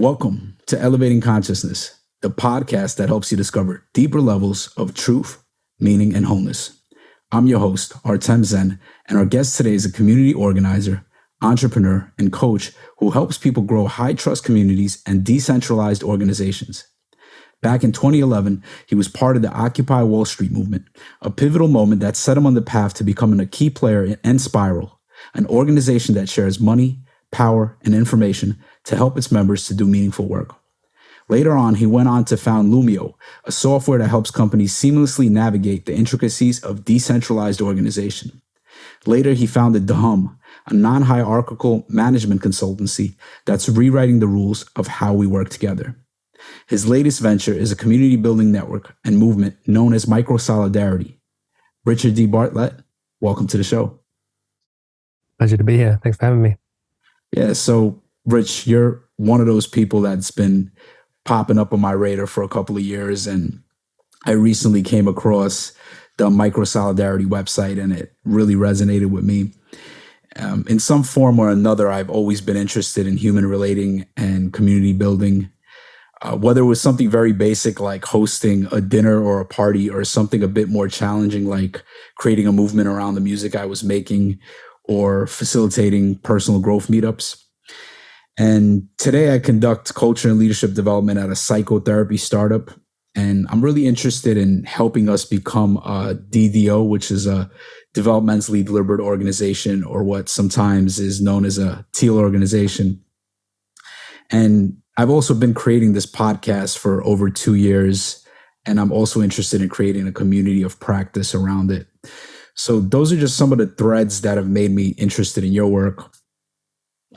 Welcome to Elevating Consciousness, the podcast that helps you discover deeper levels of truth, meaning, and wholeness. I'm your host, Artem, and our guest today is a community organizer, entrepreneur, and coach who helps people grow high-trust communities and decentralized organizations. Back in 2011, he was part of the Occupy Wall Street movement, a pivotal moment that set him on the path to becoming a key player in Enspiral, an organization that shares money, power, and information to help its members to do meaningful work. Later on, he went on to found Loomio, a software that helps companies seamlessly navigate the intricacies of decentralized organization. Later, he founded The Hum, a non-hierarchical management consultancy that's rewriting the rules of how we work together. His latest venture is a community building network and movement known as Microsolidarity. Richard D. Bartlett, welcome to the show. Pleasure to be here. Thanks for having me. Yeah, so Rich, you're one of those people that's been popping up on my radar for a couple of years, and I recently came across the Microsolidarity website, and it really resonated with me. In some form or another, I've always been interested in human relating and community building, whether it was something very basic like hosting a dinner or a party, or something a bit more challenging like creating a movement around the music I was making, or facilitating personal growth meetups. And today I conduct culture and leadership development at a psychotherapy startup. And I'm really interested in helping us become a DDO, which is a developmentally deliberate organization, or what sometimes is known as a teal organization. And I've also been creating this podcast for over 2 years, and I'm also interested in creating a community of practice around it. So those are just some of the threads that have made me interested in your work.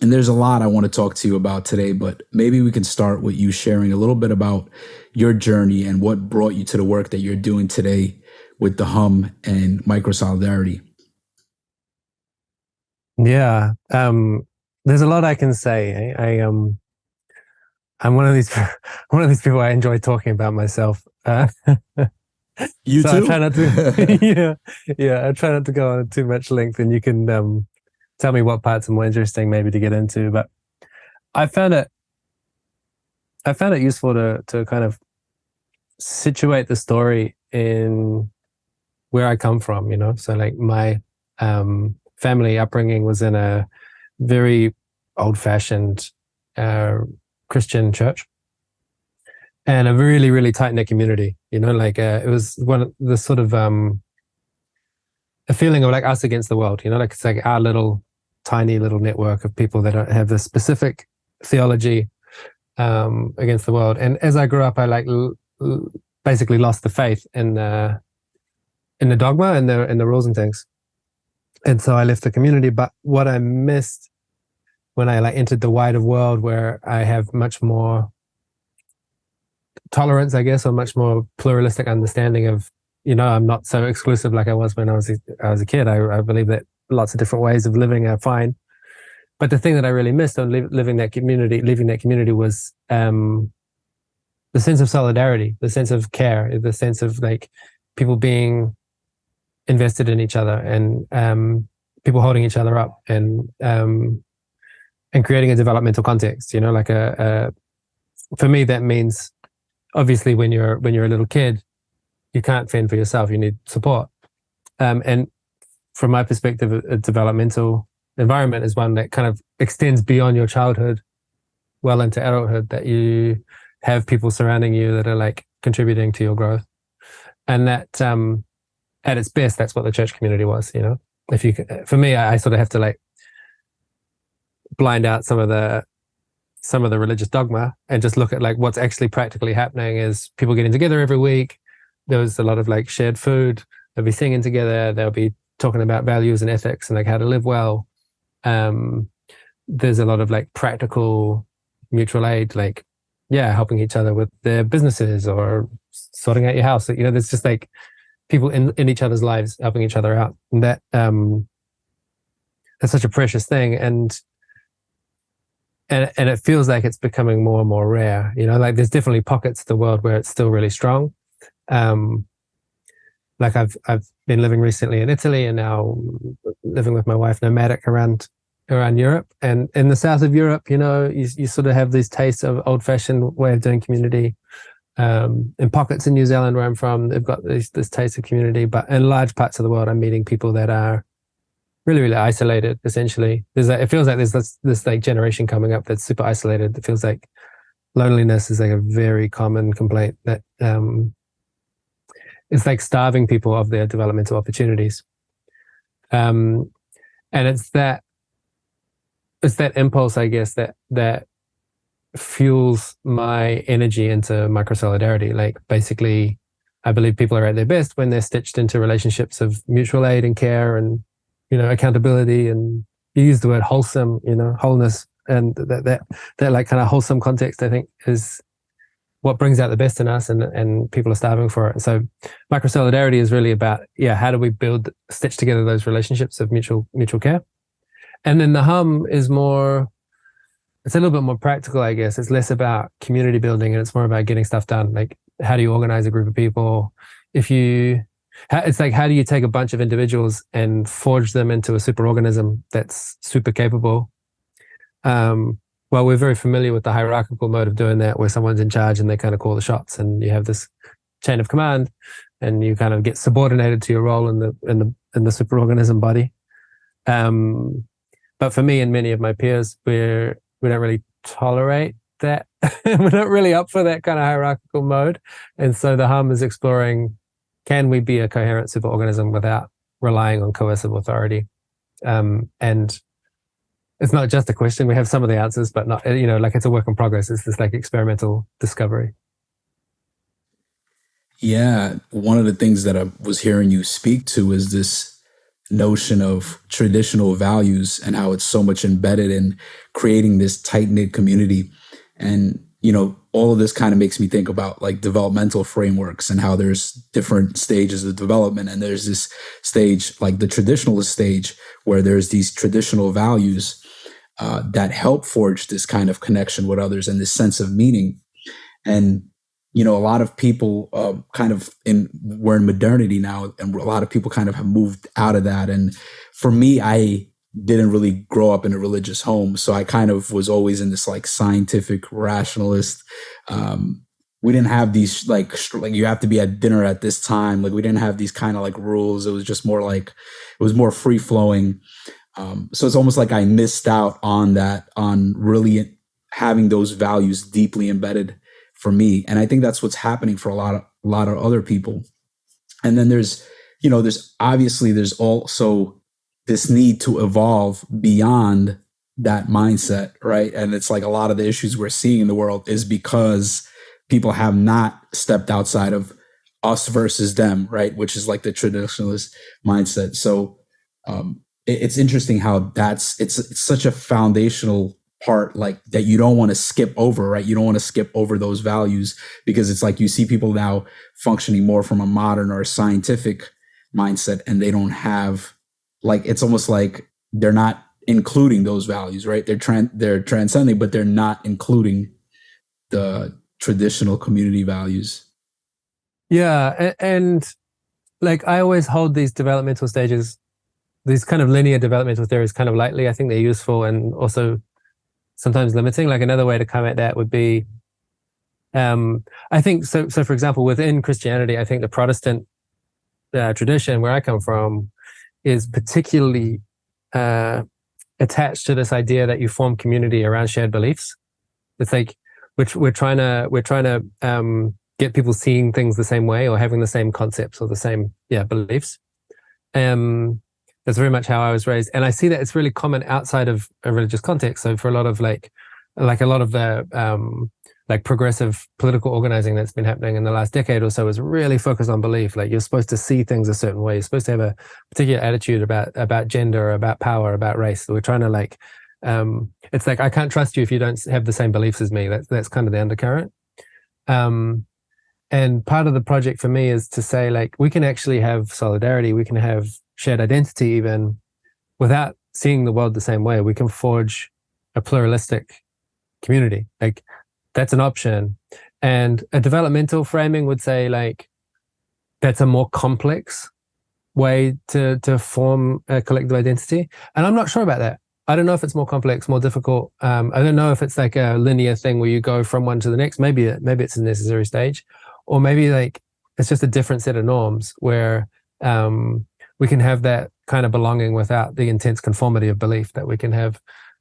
And there's a lot I want to talk to you about today, but maybe we can start with you sharing a little bit about your journey and what brought you to the work that you're doing today with The Hum and Microsolidarity. Yeah, there's a lot I can say. I'm one of these people I enjoy talking about myself. You so too? I try not to. yeah. I try not to go on too much length, and you can tell me what parts are more interesting, maybe to get into. But I found it useful to kind of situate the story in where I come from. So like my family upbringing was in a very old-fashioned Christian church, and a really, really tight-knit community. It was one of the sort of a feeling of like us against the world. It's like our little tiny little network of people that don't have this specific theology against the world. And as I grew up, I basically lost the faith in the dogma and the rules and things. And so I left the community. But what I missed when I entered the wider world, where I have much more tolerance, I guess, or much more pluralistic understanding of, I'm not so exclusive like I was when I was a kid. I believe that lots of different ways of living are fine. But the thing that I really missed on leaving that community was the sense of solidarity, the sense of care, the sense of like people being invested in each other, and people holding each other up, and creating a developmental context. For me, that means obviously when you're a little kid, you can't fend for yourself. You need support. And from my perspective, a developmental environment is one that kind of extends beyond your childhood, well into adulthood, that you have people surrounding you that are like contributing to your growth. And that, at its best, that's what the church community was. For me, I sort of have to like blind out some of the religious dogma and just look at like what's actually practically happening is people getting together every week. There was a lot of like shared food. They'll be singing together. They'll be talking about values and ethics and like how to live well. There's a lot of like practical mutual aid, like, helping each other with their businesses or sorting out your house. There's just like people in each other's lives helping each other out. And that's such a precious thing. And it feels like it's becoming more and more rare. Like there's definitely pockets of the world where it's still really strong. Like I've been living recently in Italy, and now living with my wife nomadic around around Europe. And in the south of Europe, you sort of have these tastes of old-fashioned way of doing community. In pockets in New Zealand, where I'm from, they've got this taste of community. But in large parts of the world, I'm meeting people that are really, really isolated, essentially. It feels like there's this like generation coming up that's super isolated. It feels like loneliness is like a very common complaint that it's like starving people of their developmental opportunities. And it's that impulse, I guess, that fuels my energy into microsolidarity. Like, basically, I believe people are at their best when they're stitched into relationships of mutual aid and care and, accountability. And you use the word wholesome, wholeness, and that like kind of wholesome context, I think, is what brings out the best in us, and people are starving for it. So microsolidarity is really about, how do we stitch together those relationships of mutual care? And then the hum is more, it's a little bit more practical, I guess. It's less about community building and it's more about getting stuff done. Like, how do you organize a group of people? It's like, how do you take a bunch of individuals and forge them into a superorganism that's super capable? Well, we're very familiar with the hierarchical mode of doing that, where someone's in charge and they kind of call the shots, and you have this chain of command, and you kind of get subordinated to your role in the superorganism body. But for me and many of my peers, we don't really tolerate that. We're not really up for that kind of hierarchical mode. And so the hum is exploring, can we be a coherent superorganism without relying on coercive authority? And it's not just a question. We have some of the answers, but not, like, it's a work in progress. It's this like experimental discovery. Yeah. One of the things that I was hearing you speak to is this notion of traditional values and how it's so much embedded in creating this tight-knit community. And, all of this kind of makes me think about like developmental frameworks and how there's different stages of development. And there's this stage, like the traditionalist stage, where there's these traditional values that help forge this kind of connection with others and this sense of meaning. And a lot of people we're in modernity now, and a lot of people kind of have moved out of that. And for me, I didn't really grow up in a religious home. So I kind of was always in this like scientific rationalist. We didn't have these like you have to be at dinner at this time. Like, we didn't have these kind of like rules. It was just more like, it was more free flowing. So it's almost like I missed out on that, on really having those values deeply embedded for me. And I think that's what's happening for a lot of other people. And then there's also this need to evolve beyond that mindset, right? And it's like a lot of the issues we're seeing in the world is because people have not stepped outside of us versus them, right? Which is like the traditionalist mindset. So it's interesting how it's such a foundational part, like, that you don't want to skip over, right? You don't want to skip over those values, because it's like you see people now functioning more from a modern or a scientific mindset, and they don't have, like, it's almost like they're not including those values, right? They're transcending, but they're not including the traditional community values. Yeah, and like, I always hold these developmental stages, these kind of linear developmental theories, kind of lightly. I think they're useful and also sometimes limiting. Like, another way to come at that would be, I think so. So, for example, within Christianity, I think the Protestant tradition, where I come from, is particularly attached to this idea that you form community around shared beliefs. It's like we're trying to get people seeing things the same way, or having the same concepts or the same beliefs. That's very much how I was raised, and I see that it's really common outside of a religious context. So for a lot of like a lot of the like progressive political organizing that's been happening in the last decade or so is really focused on belief. Like, you're supposed to see things a certain way. You're supposed to have a particular attitude about gender, about power, about race. So we're trying to like, it's like, I can't trust you if you don't have the same beliefs as me. That's kind of the undercurrent. And part of the project for me is to say, like, we can actually have solidarity. We can have shared identity even without seeing the world the same way. We can forge a pluralistic community. Like, that's an option. And a developmental framing would say, like, that's a more complex way to form a collective identity. And I'm not sure about that. I don't know if it's more complex, more difficult. I don't know if it's like a linear thing where you go from one to the next. Maybe it's a necessary stage, or maybe like it's just a different set of norms where we can have that kind of belonging without the intense conformity of belief that we can have.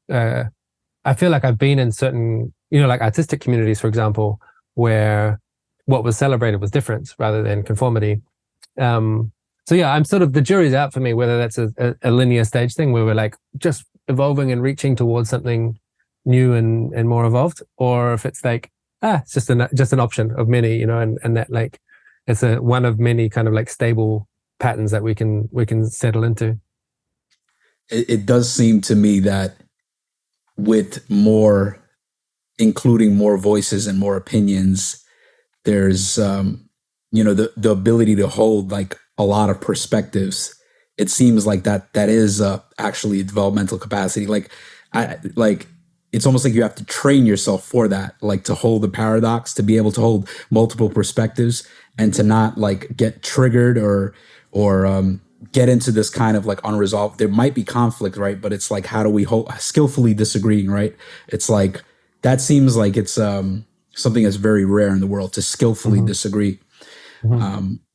I feel like I've been in certain, like artistic communities, for example, where what was celebrated was difference rather than conformity. So yeah, I'm sort of, the jury's out for me whether that's a linear stage thing where we're like just evolving and reaching towards something new and more evolved, or if it's like it's just an option of many, and that like it's a one of many kind of like stable patterns that we can settle into. It does seem to me that with more, including more voices and more opinions, there's the ability to hold like a lot of perspectives. It seems like that is actually a developmental capacity. It's almost like you have to train yourself for that, like to hold the paradox, to be able to hold multiple perspectives, and to not like get triggered or get into this kind of like unresolved. There might be conflict, right? But it's like, how do we skillfully disagreeing, right? It's like that seems like it's something that's very rare in the world, to skillfully disagree.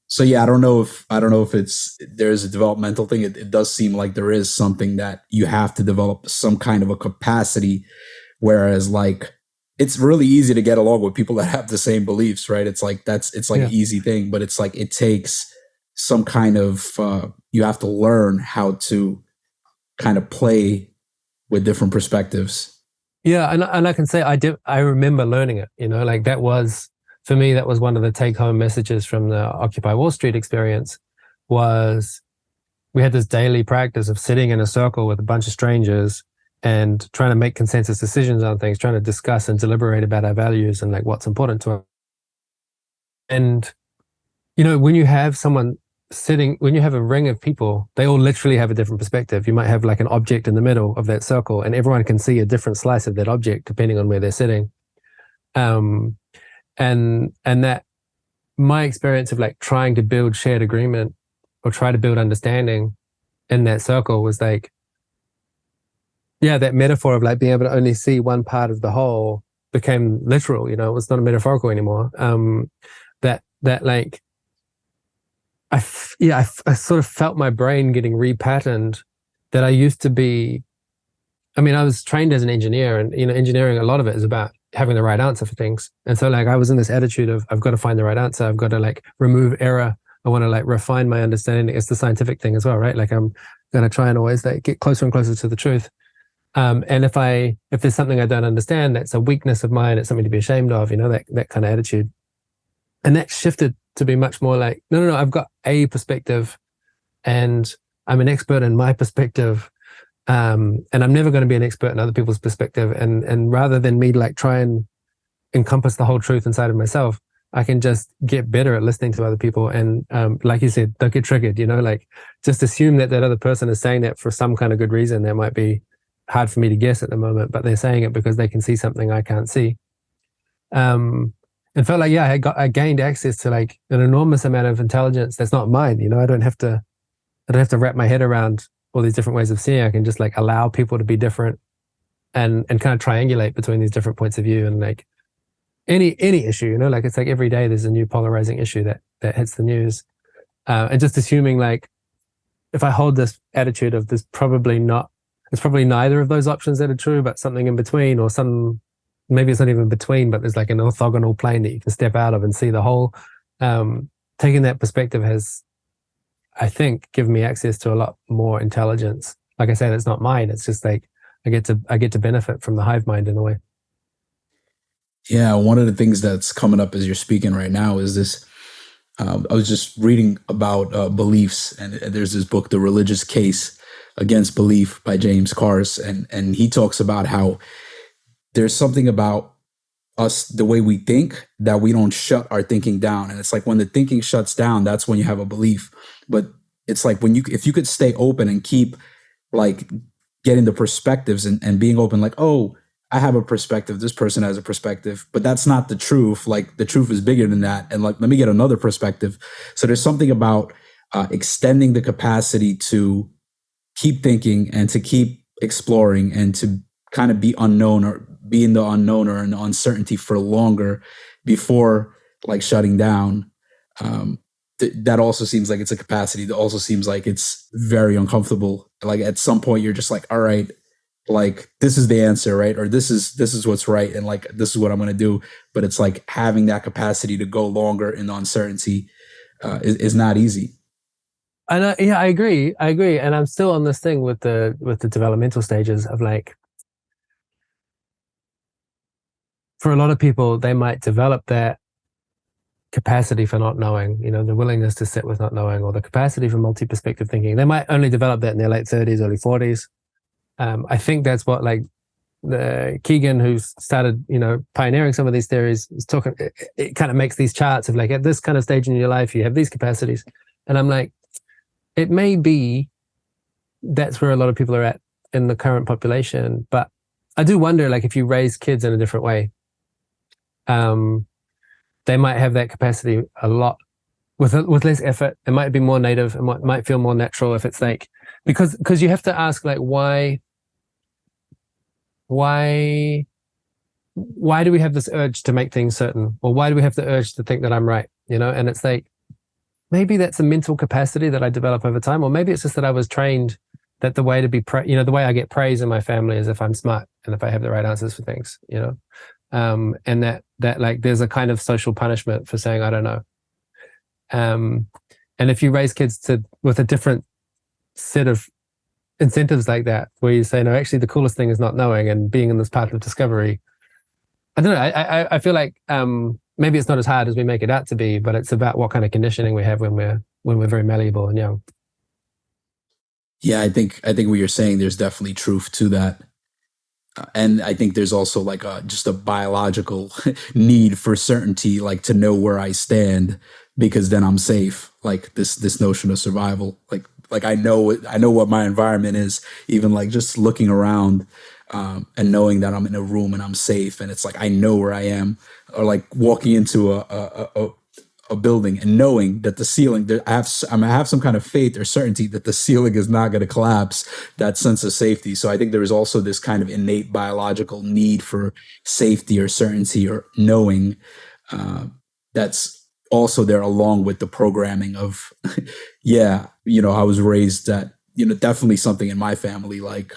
So yeah, I don't know if there's a developmental thing. It does seem like there is something that you have to develop some kind of a capacity, whereas like it's really easy to get along with people that have the same beliefs, right? It's like an easy thing, but it's like it takes some kind of you have to learn how to kind of play with different perspectives. Yeah, and I can say I remember learning it, like that was, for me, that was one of the take-home messages from the Occupy Wall Street experience. Was we had this daily practice of sitting in a circle with a bunch of strangers and trying to make consensus decisions on things, trying to discuss and deliberate about our values and like what's important to us. And when you have someone sitting, when you have a ring of people, they all literally have a different perspective. You might have like an object in the middle of that circle, and everyone can see a different slice of that object depending on where they're sitting. And that my experience of like trying to build shared agreement or try to build understanding in that circle was like, yeah, that metaphor of like being able to only see one part of the whole became literal. It was not a metaphorical anymore. That like, I sort of felt my brain getting repatterned. That I used to be, I was trained as an engineer, and engineering, a lot of it is about having the right answer for things. And so like I was in this attitude of I've got to find the right answer. I've got to like remove error. I want to like refine my understanding. It's the scientific thing as well, right? Like I'm going to try and always like get closer and closer to the truth. And if there's something I don't understand, that's a weakness of mine. It's something to be ashamed of, that kind of attitude. And that shifted to be much more like, no, I've got a perspective and I'm an expert in my perspective. And I'm never going to be an expert in other people's perspective. And rather than me like try and encompass the whole truth inside of myself, I can just get better at listening to other people. And like you said, don't get triggered, like just assume that other person is saying that for some kind of good reason. That might be hard for me to guess at the moment, but they're saying it because they can see something I can't see. And felt like, yeah, I gained access to like an enormous amount of intelligence that's not mine. I don't have to wrap my head around all these different ways of seeing. I can just like allow people to be different and kind of triangulate between these different points of view. And like any issue, like it's like every day there's a new polarizing issue that hits the news. And just assuming like, if I hold this attitude of it's probably neither of those options that are true, but something in between, or maybe it's not even between, but there's like an orthogonal plane that you can step out of and see the whole. Taking that perspective has, I think, given me access to a lot more intelligence. Like I said, it's not mine. It's just like I get to benefit from the hive mind in a way. Yeah, one of the things that's coming up as you're speaking right now is this. I was just reading about beliefs, and there's this book, The Religious Case Against Belief by James Carse, and he talks about how there's something about us, the way we think, that we don't shut our thinking down. And it's like when the thinking shuts down, that's when you have a belief. But it's like if you could stay open and keep like getting the perspectives and being open, like, oh, I have a perspective, this person has a perspective, but that's not the truth. Like the truth is bigger than that. And like, let me get another perspective. So there's something about extending the capacity to keep thinking and to keep exploring and to kind of be unknown or be in the unknown or in the uncertainty for longer before like shutting down. That also seems like it's a capacity that also seems like it's very uncomfortable. Like at some point you're just like, all right, like this is the answer, right? Or this is what's right. And like, this is what I'm going to do. But it's like having that capacity to go longer in the uncertainty is not easy. And yeah, I agree. And I'm still on this thing with the developmental stages of like, for a lot of people, they might develop that capacity for not knowing, the willingness to sit with not knowing, or the capacity for multi-perspective thinking. They might only develop that in their late 30s, early 40s. I think that's what like the Keegan, who's started, pioneering some of these theories, is talking. It kind of makes these charts of like, at this kind of stage in your life, you have these capacities. And I'm like, it may be that's where a lot of people are at in the current population. But I do wonder, like, if you raise kids in a different way, they might have that capacity a lot with less effort. It might be more native. It might feel more natural if it's like, because you have to ask, like, why do we have this urge to make things certain? Or why do we have the urge to think that I'm right? And it's like, maybe that's a mental capacity that I develop over time, or maybe it's just that I was trained that the way to be, the way I get praise in my family is if I'm smart and if I have the right answers for things, and that like there's a kind of social punishment for saying I don't know. And if you raise kids with a different set of incentives like that, where you say, no, actually the coolest thing is not knowing and being in this path of discovery. I don't know. I feel like maybe it's not as hard as we make it out to be, but it's about what kind of conditioning we have when we're very malleable and young. Yeah, I think what you're saying, there's definitely truth to that. And I think there's also like just a biological need for certainty, like to know where I stand, because then I'm safe. Like this notion of survival, like I know what my environment is, even like just looking around and knowing that I'm in a room and I'm safe, and it's like I know where I am, or like walking into a building and knowing that the ceiling, I have some kind of faith or certainty that the ceiling is not going to collapse, that sense of safety. So I think there is also this kind of innate biological need for safety or certainty or knowing that's also there, along with the programming of, yeah, I was raised that, definitely something in my family, like,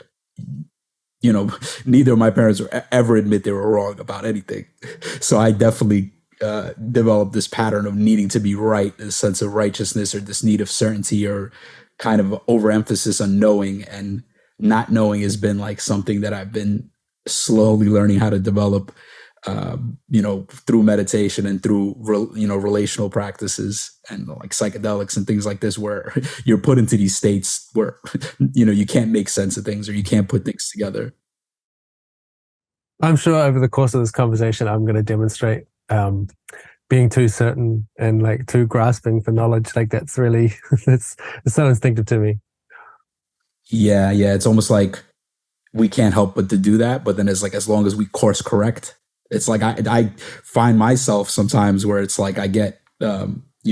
neither of my parents ever admit they were wrong about anything. So I definitely developed this pattern of needing to be right, this sense of righteousness, or this need of certainty, or kind of overemphasis on knowing, and not knowing has been like something that I've been slowly learning how to develop, through meditation and through, relational practices and like psychedelics and things like this, where you're put into these states where, you can't make sense of things, or you can't put things together. I'm sure over the course of this conversation, I'm going to demonstrate being too certain and like too grasping for knowledge. Like that's really, it's so instinctive to me. Yeah. It's almost like we can't help but to do that. But then it's like, as long as we course correct, it's like I find myself sometimes where it's like I get,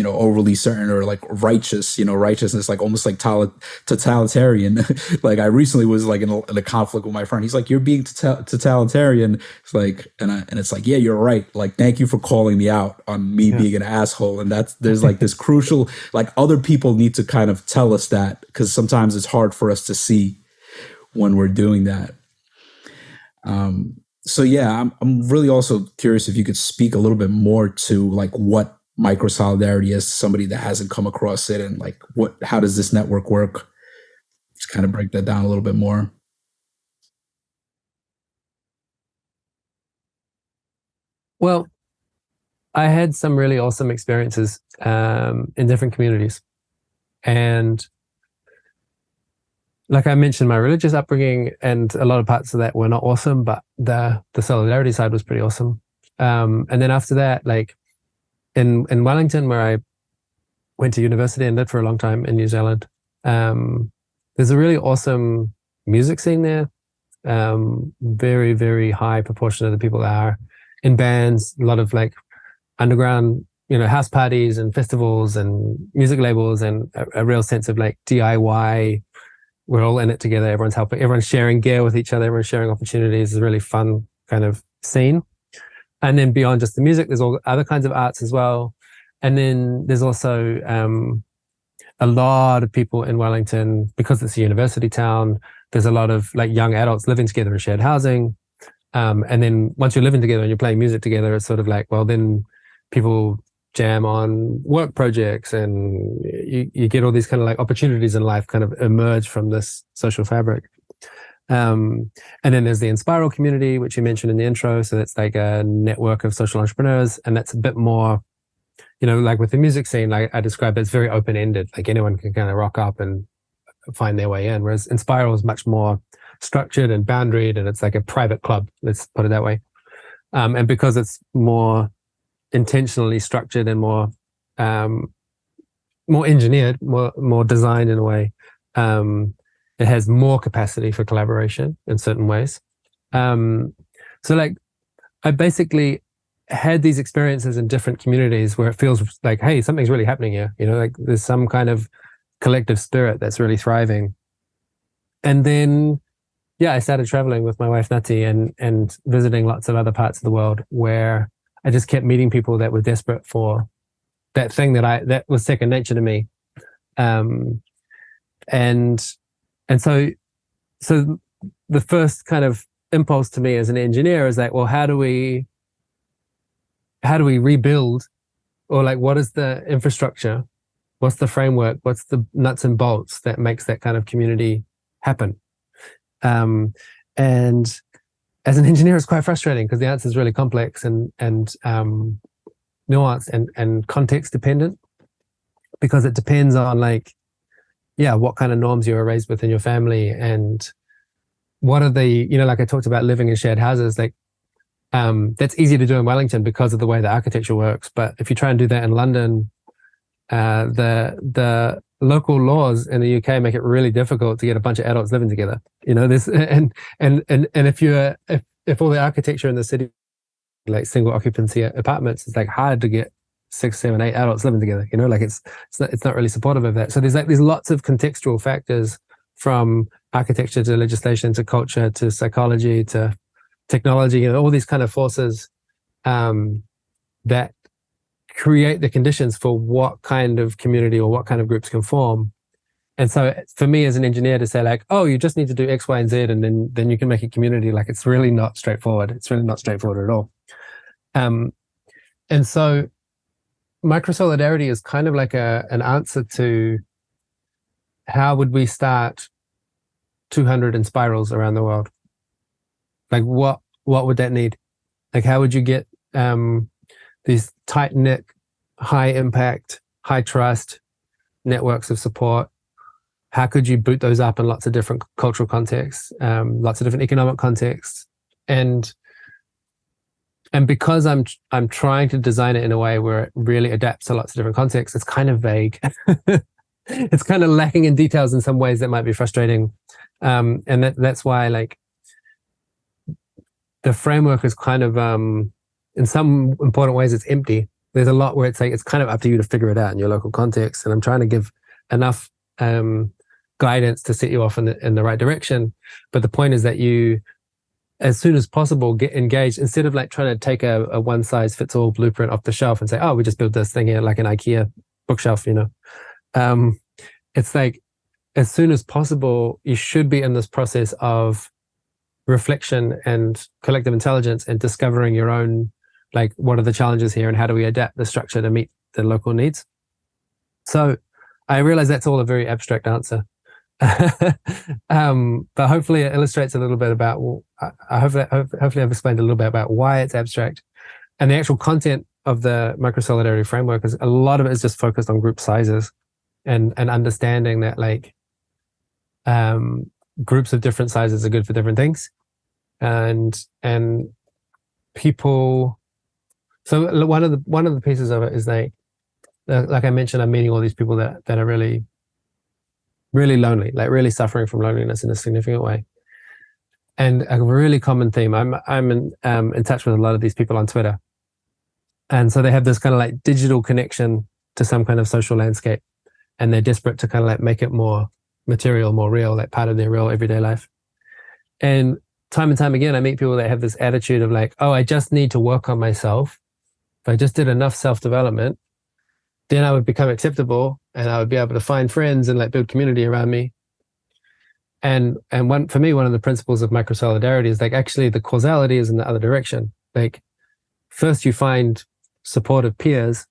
overly certain, or like righteous, righteousness, like almost like totalitarian. Like I recently was like in a conflict with my friend. He's like, you're being totalitarian. It's like, and it's like, yeah, you're right. Like, thank you for calling me out on me being an asshole. And there's like this crucial, like other people need to kind of tell us that, because sometimes it's hard for us to see when we're doing that. So yeah, I'm really also curious if you could speak a little bit more to like what Microsolidarity is, to somebody that hasn't come across it, and like how does this network work? Just kind of break that down a little bit more. Well, I had some really awesome experiences in different communities, and like I mentioned, my religious upbringing and a lot of parts of that were not awesome, but the solidarity side was pretty awesome. And then after that, like in Wellington, where I went to university and lived for a long time in New Zealand, there's a really awesome music scene there. Very, very high proportion of the people are in bands, a lot of like underground, house parties and festivals and music labels, and a real sense of like DIY, we're all in it together. Everyone's helping, everyone's sharing gear with each other, everyone's sharing opportunities. It's a really fun kind of scene. And then beyond just the music, there's all other kinds of arts as well. And then there's also a lot of people in Wellington, because it's a university town, there's a lot of like young adults living together in shared housing. And then once you're living together and you're playing music together, it's sort of like, well, then people jam on work projects, and you get all these kind of like opportunities in life kind of emerge from this social fabric. And then there's the Enspiral community, which you mentioned in the intro. So that's like a network of social entrepreneurs, and that's a bit more, you know, like with the music scene, like I described, it's very open-ended. Like anyone can kind of rock up and find their way in, whereas Enspiral is much more structured and boundaried, and it's like a private club, let's put it that way. And because it's more intentionally structured and more engineered, more designed in a way, it has more capacity for collaboration in certain ways. So like I basically had these experiences in different communities where it feels like, hey, something's really happening here. You know, like there's some kind of collective spirit that's really thriving. And then, yeah, I started traveling with my wife Nati and visiting lots of other parts of the world where I just kept meeting people that were desperate for that thing that was second nature to me. And so the first kind of impulse to me as an engineer is like, well, how do we rebuild, or like, what is the infrastructure? What's the framework? What's the nuts and bolts that makes that kind of community happen? And as an engineer, it's quite frustrating because the answer is really complex and nuanced and context dependent, because it depends on like, yeah, what kind of norms you were raised with in your family, and what are the, you know, like I talked about living in shared houses, like that's easy to do in Wellington because of the way the architecture works. But if you try and do that in London, the local laws in the UK make it really difficult to get a bunch of adults living together. You know, this and if all the architecture in the city, like single occupancy apartments, it's like hard to get 6, 7, 8 adults living together. You know, like it's not really supportive of that. So there's lots of contextual factors, from architecture to legislation to culture to psychology to technology, you know, all these kind of forces that create the conditions for what kind of community or what kind of groups can form. And so for me as an engineer to say like, oh, you just need to do X, Y, and Z, and then you can make a community, like it's really not straightforward. It's really not straightforward at all. And so Microsolidarity is kind of like an answer to how would we start 200 Enspirals around the world? Like what would that need? Like how would you get these tight-knit, high impact, high trust networks of support? How could you boot those up in lots of different cultural contexts, lots of different economic contexts? And because I'm trying to design it in a way where it really adapts to lots of different contexts, it's kind of vague. It's kind of lacking in details in some ways that might be frustrating. And that's why like the framework is kind of in some important ways it's empty. There's a lot where it's like it's kind of up to you to figure it out in your local context, and I'm trying to give enough guidance to set you off in the right direction. But the point is that you, as soon as possible, get engaged, instead of like trying to take a one size fits all blueprint off the shelf and say, oh, we just built this thing here like an IKEA bookshelf, you know. It's like as soon as possible you should be in this process of reflection and collective intelligence and discovering your own, like, what are the challenges here and how do we adapt the structure to meet the local needs. So I realize that's all a very abstract answer. But hopefully it illustrates a little bit about, hopefully I've explained a little bit about why it's abstract. And the actual content of the Microsolidarity framework is, a lot of it is just focused on group sizes and understanding that like groups of different sizes are good for different things. And people, so one of the pieces of it is like I mentioned, I'm meeting all these people that are really, really lonely, like really suffering from loneliness in a significant way. And a really common theme, I'm in touch with a lot of these people on Twitter. And so they have this kind of like digital connection to some kind of social landscape, and they're desperate to kind of like make it more material, more real, like part of their real everyday life. And time again, I meet people that have this attitude of like, oh, I just need to work on myself. If I just did enough self-development, then I would become acceptable and I would be able to find friends and like build community around me. And for me, one of the principles of microsolidarity is like actually the causality is in the other direction. Like first you find supportive peers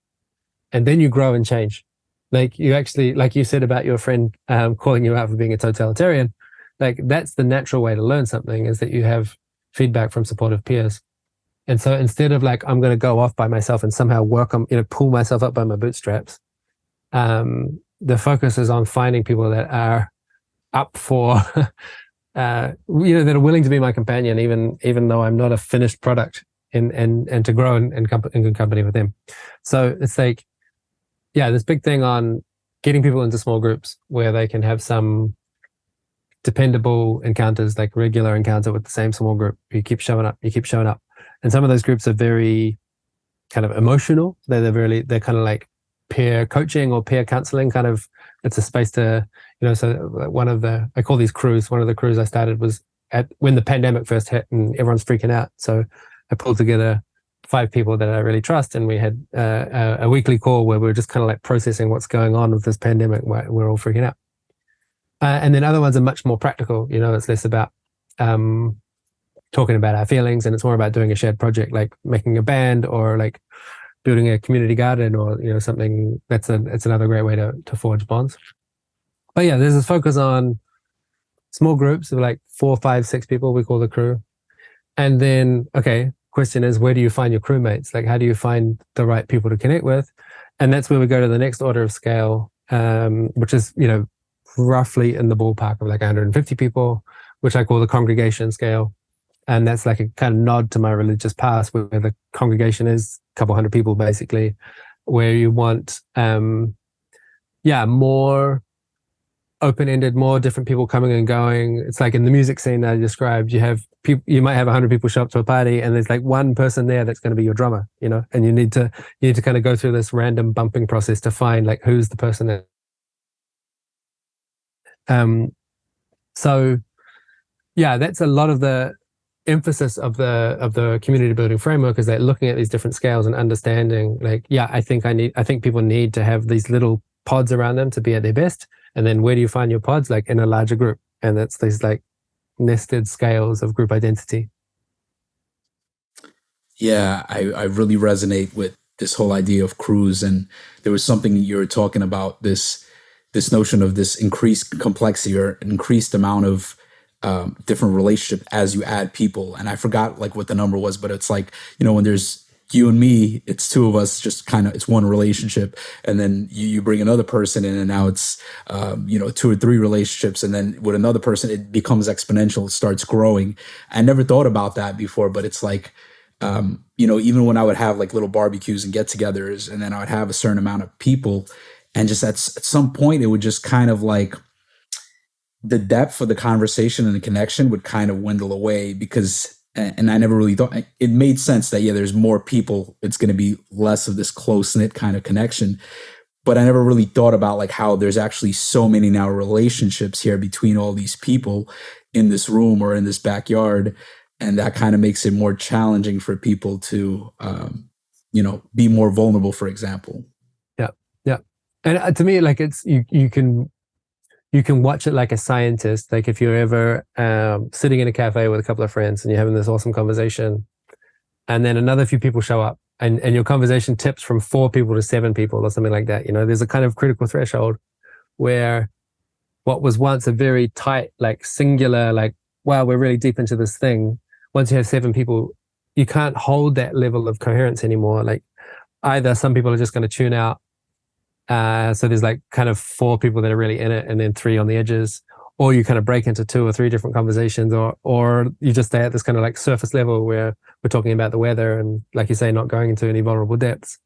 and then you grow and change. Like you actually, like you said about your friend calling you out for being a totalitarian, like that's the natural way to learn something, is that you have feedback from supportive peers. And so instead of like, I'm going to go off by myself and somehow work on, pull myself up by my bootstraps, the focus is on finding people that are up for, that are willing to be my companion, even though I'm not a finished product, and to grow in good company with them. So it's like, yeah, this big thing on getting people into small groups where they can have some dependable encounters, like regular encounter with the same small group. You keep showing up. And some of those groups are very kind of emotional. They're kind of like peer coaching or peer counseling kind of. It's a space to, so I call these crews. One of the crews I started was when the pandemic first hit and everyone's freaking out. So I pulled together 5 people that I really trust, and we had a weekly call where we were just kind of like processing what's going on with this pandemic. We're all freaking out. And then other ones are much more practical. It's less about talking about our feelings, and it's more about doing a shared project, like making a band or like building a community garden or something. It's another great way to forge bonds. But yeah, there's this focus on small groups of like 4, 5, 6 people. We call the crew. And then, okay, question is, where do you find your crewmates? Like, how do you find the right people to connect with? And that's where we go to the next order of scale, which is roughly in the ballpark of like 150 people, which I call the congregation scale. And that's like a kind of nod to my religious past, where the congregation is a couple hundred people, basically, where you want, more open-ended, more different people coming and going. It's like in the music scene that I described, you might have 100 people show up to a party, and there's like one person there that's going to be your drummer, and you need to kind of go through this random bumping process to find like who's the person that. So yeah, that's a lot of the emphasis of the community building framework, is that looking at these different scales and understanding like, I think people need to have these little pods around them to be at their best. And then where do you find your pods? Like in a larger group. And that's these like nested scales of group identity. Yeah, I really resonate with this whole idea of crews. And there was something you were talking about, this notion of this increased complexity or increased amount of different relationship as you add people. And I forgot like what the number was, but it's like, when there's you and me, it's 2 of us, just kind of, it's one relationship. And then you bring another person in, and now it's, 2 or 3 relationships. And then with another person, it becomes exponential. It starts growing. I never thought about that before, but it's like, even when I would have like little barbecues and get-togethers, and then I would have a certain amount of people, and just at some point, it would just kind of like, the depth of the conversation and the connection would kind of dwindle away, because, and I never really thought, it made sense that, there's more people, it's going to be less of this close-knit kind of connection. But I never really thought about like how there's actually so many now relationships here between all these people in this room or in this backyard. And that kind of makes it more challenging for people to, be more vulnerable, for example. Yeah. Yeah. And to me, like you can watch it like a scientist. Like if you're ever sitting in a cafe with a couple of friends and you're having this awesome conversation, and then another few people show up, and your conversation tips from 4 people to 7 people or something like that. There's a kind of critical threshold where what was once a very tight, like singular, like, wow, we're really deep into this thing. Once you have 7 people, you can't hold that level of coherence anymore. Like either some people are just going to tune out. So there's like kind of 4 people that are really in it, and then 3 on the edges, or you kind of break into 2 or 3 different conversations, or you just stay at this kind of like surface level where we're talking about the weather and, like you say, not going into any vulnerable depths.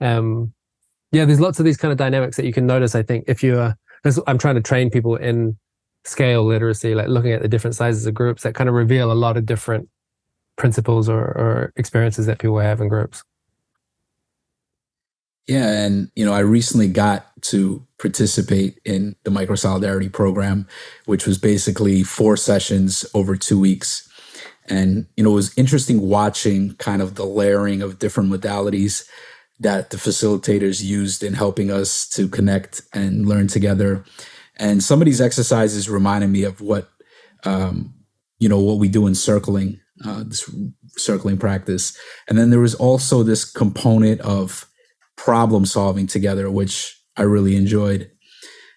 There's lots of these kind of dynamics that you can notice. I think I'm trying to train people in scale literacy, like looking at the different sizes of groups that kind of reveal a lot of different principles or experiences that people have in groups. Yeah, and I recently got to participate in the Microsolidarity program, which was basically 4 sessions over 2 weeks. And it was interesting watching kind of the layering of different modalities that the facilitators used in helping us to connect and learn together. And some of these exercises reminded me of um, what we do in circling, this circling practice. And then there was also this component of problem solving together, which I really enjoyed.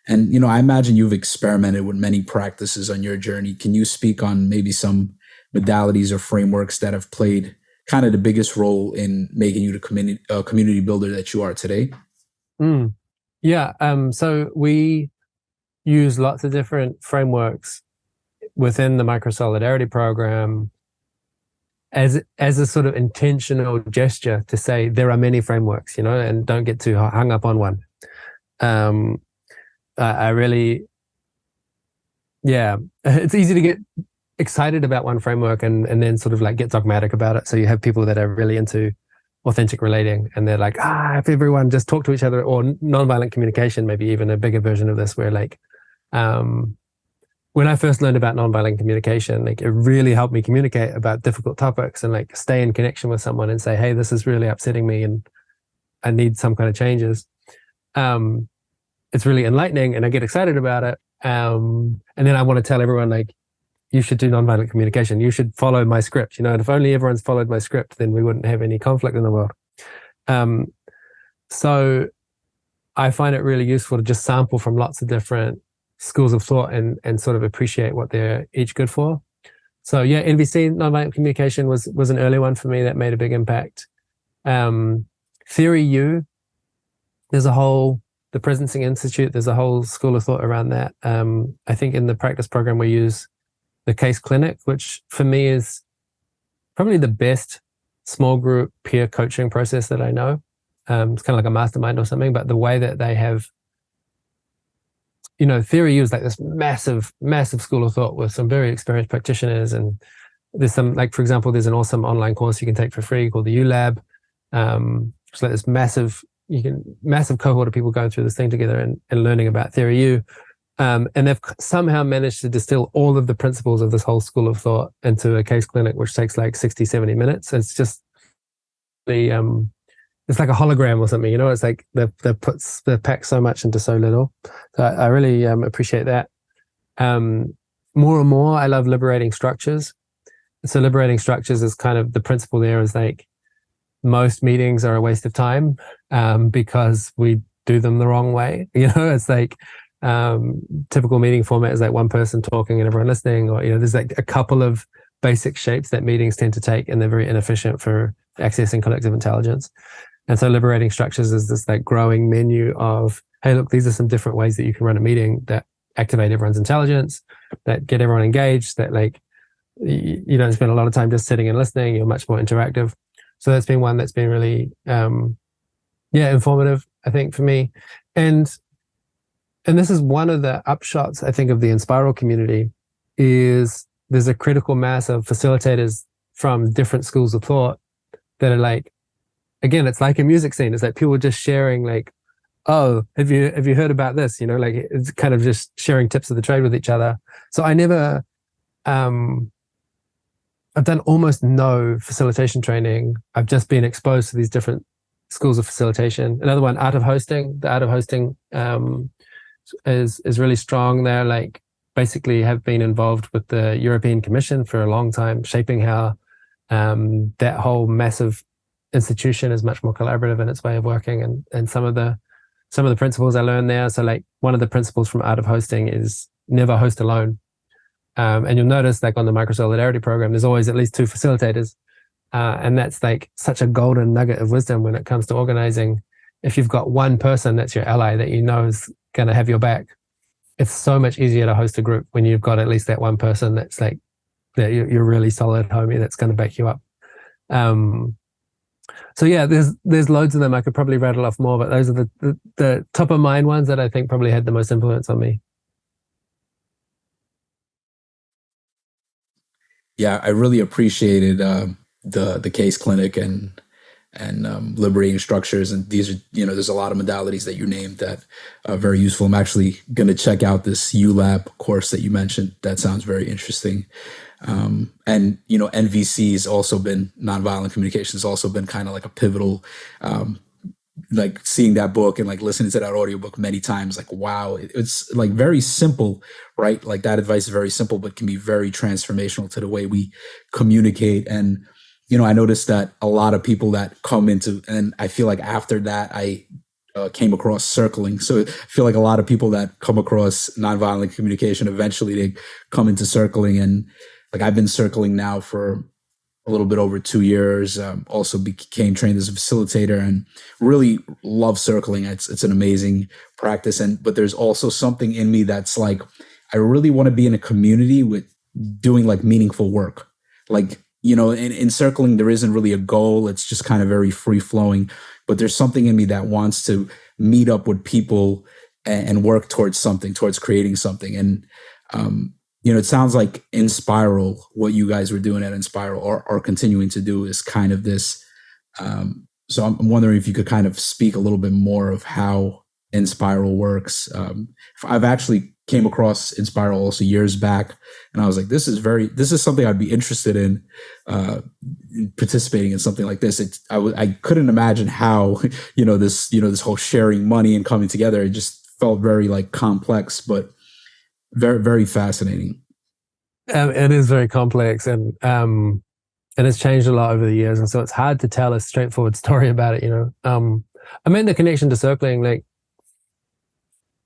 And, I imagine you've experimented with many practices on your journey. Can you speak on maybe some modalities or frameworks that have played kind of the biggest role in making you the community builder that you are today? Mm. Yeah. So we use lots of different frameworks within the Microsolidarity program as a sort of intentional gesture to say there are many frameworks, and don't get too hung up on one. I really, yeah, it's easy to get excited about one framework and then sort of like get dogmatic about it. So you have people that are really into authentic relating, and they're like, if everyone just talk to each other, or nonviolent communication, maybe even a bigger version of this, where like, when I first learned about nonviolent communication, like it really helped me communicate about difficult topics and like stay in connection with someone and say, hey, this is really upsetting me and I need some kind of changes. It's really enlightening and I get excited about it. And then I want to tell everyone, like, you should do nonviolent communication. You should follow my script, and if only everyone's followed my script, then we wouldn't have any conflict in the world. So I find it really useful to just sample from lots of different schools of thought and sort of appreciate what they're each good for. So yeah, NVC, nonviolent communication, was an early one for me that made a big impact. Theory U, there's the Presencing Institute, there's a whole school of thought around that. I think in the practice program we use the case clinic, which for me is probably the best small group peer coaching process that I know. It's kind of like a mastermind or something, but the way that they have, Theory U is like this massive, massive school of thought with some very experienced practitioners. And there's some, like, for example, there's an awesome online course you can take for free called the U Lab. It's like this massive cohort of people going through this thing together and learning about Theory U. And they've somehow managed to distill all of the principles of this whole school of thought into a case clinic, which takes like 60, 70 minutes. It's just it's like a hologram or something, it's like they pack so much into so little. So I really appreciate that. More and more, I love liberating structures. So liberating structures is kind of the principle there is like most meetings are a waste of time because we do them the wrong way. It's like typical meeting format is like one person talking and everyone listening, or there's like a couple of basic shapes that meetings tend to take, and they're very inefficient for accessing collective intelligence. And so liberating structures is this like growing menu of, hey, look, these are some different ways that you can run a meeting that activate everyone's intelligence, that get everyone engaged, that like you don't spend a lot of time just sitting and listening, you're much more interactive. So that's been one that's been really informative, I think, for me. And this is one of the upshots, I think, of the Enspiral community, is there's a critical mass of facilitators from different schools of thought that are like, again, it's like a music scene. It's like people just sharing like, oh, have you heard about this? Like it's kind of just sharing tips of the trade with each other. So I never, I've done almost no facilitation training. I've just been exposed to these different schools of facilitation. Another one, art of hosting. The art of hosting is really strong there. Like basically have been involved with the European Commission for a long time, shaping how that whole massive institution is much more collaborative in its way of working, and some of the principles I learned there. So like one of the principles from art of hosting is never host alone. And you'll notice like on the Microsolidarity program, there's always at least 2 facilitators. And that's like such a golden nugget of wisdom when it comes to organizing. If you've got one person that's your ally that is going to have your back, it's so much easier to host a group when you've got at least that one person that's like, that you're really solid homie that's going to back you up. So yeah, there's loads of them. I could probably rattle off more, but those are the top of mind ones that I think probably had the most influence on me. Yeah, I really appreciated the case clinic, and and liberating structures. And these are, there's a lot of modalities that you named that are very useful. I'm actually going to check out this ULab course that you mentioned. That sounds very interesting. And, NVC has also been, nonviolent communication has also been kind of like a pivotal, like seeing that book and like listening to that audiobook many times, like, wow, it's like very simple, right? Like that advice is very simple, but can be very transformational to the way we communicate. And, I noticed that a lot of people that come into, and I feel like after that, I came across circling. So I feel like a lot of people that come across nonviolent communication, eventually they come into circling. And like I've been circling now for a little bit over 2 years. Also became trained as a facilitator and really love circling. It's an amazing practice. But there's also something in me that's like, I really want to be in a community with doing like meaningful work. Like, in circling, there isn't really a goal. It's just kind of very free flowing, but there's something in me that wants to meet up with people and work towards something, towards creating something. And, it sounds like Enspiral, what you guys were doing at Enspiral or continuing to do is kind of this. So I'm wondering if you could kind of speak a little bit more of how Enspiral works. I've actually came across Enspiral also years back, and I was like, this is something I'd be interested in participating in something like this. I couldn't imagine how, this whole sharing money and coming together, it just felt very like complex, but very, very fascinating. It is very complex, and it's changed a lot over the years, and so it's hard to tell a straightforward story about it. I mean, the connection to circling, like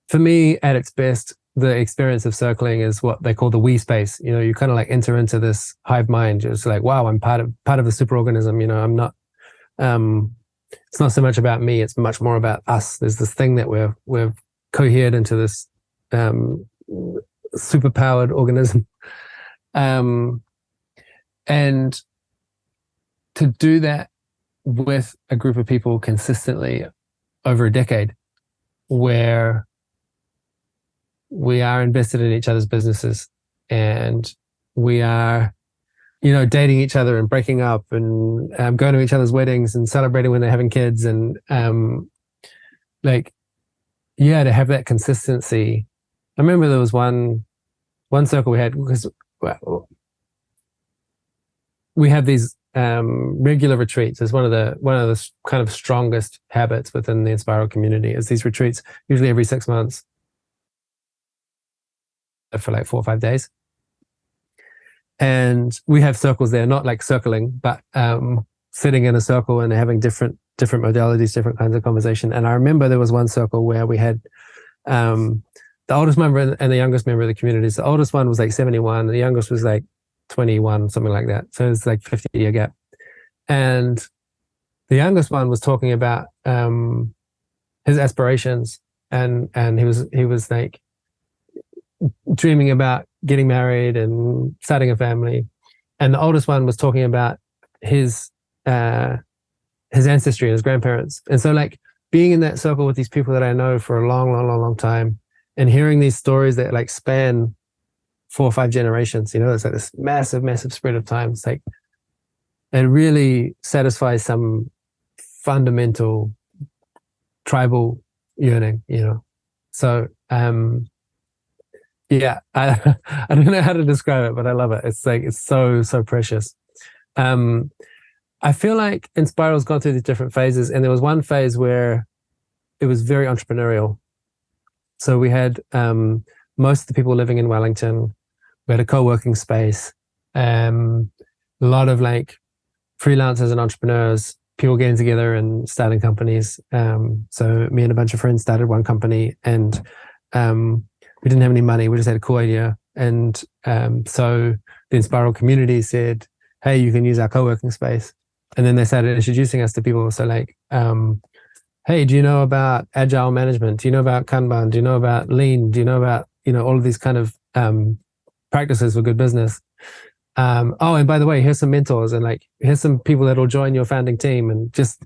for me, at its best, the experience of circling is what they call the we space. You kind of like enter into this hive mind. It's like, wow, I'm part of a superorganism. I'm not. It's not so much about me; it's much more about us. There's this thing that we've cohered into this superpowered organism. And to do that with a group of people consistently over a decade, where we are invested in each other's businesses and we are, dating each other and breaking up and going to each other's weddings and celebrating when they're having kids. And to have that consistency. I remember there was one circle we had, because we have these regular retreats. It's one of the kind of strongest habits within the Enspiral community is these retreats, usually every 6 months for like 4 or 5 days. And we have circles there, not like circling, but sitting in a circle and having different modalities, different kinds of conversation. And I remember there was one circle where we had the oldest member and the youngest member of the community. So the oldest one was like 71, and the youngest was like 21, something like that. So it's like 50-year gap. And the youngest one was talking about his aspirations, and he was like dreaming about getting married and starting a family. And the oldest one was talking about his ancestry and his grandparents. And so like being in that circle with these people that I know for a long time, and hearing these stories that like span 4 or 5 generations, it's like this massive spread of time. It's like, it really satisfies some fundamental tribal yearning, So, I don't know how to describe it, but I love it. It's like, it's so precious. I feel like Enspiral's gone through these different phases, and there was one phase where it was very entrepreneurial. So we had most of the people living in Wellington. We had a co-working space, a lot of like freelancers and entrepreneurs, people getting together and starting companies. So me and a bunch of friends started one company, and we didn't have any money. We just had a cool idea. And so the Enspiral community said, hey, you can use our co-working space. And then they started introducing us to people. So like, hey, do you know about agile management? Do you know about Kanban? Do you know about lean? Do you know about, all of these kind of practices for good business? And by the way, here's some mentors, and like, here's some people that will join your founding team. And just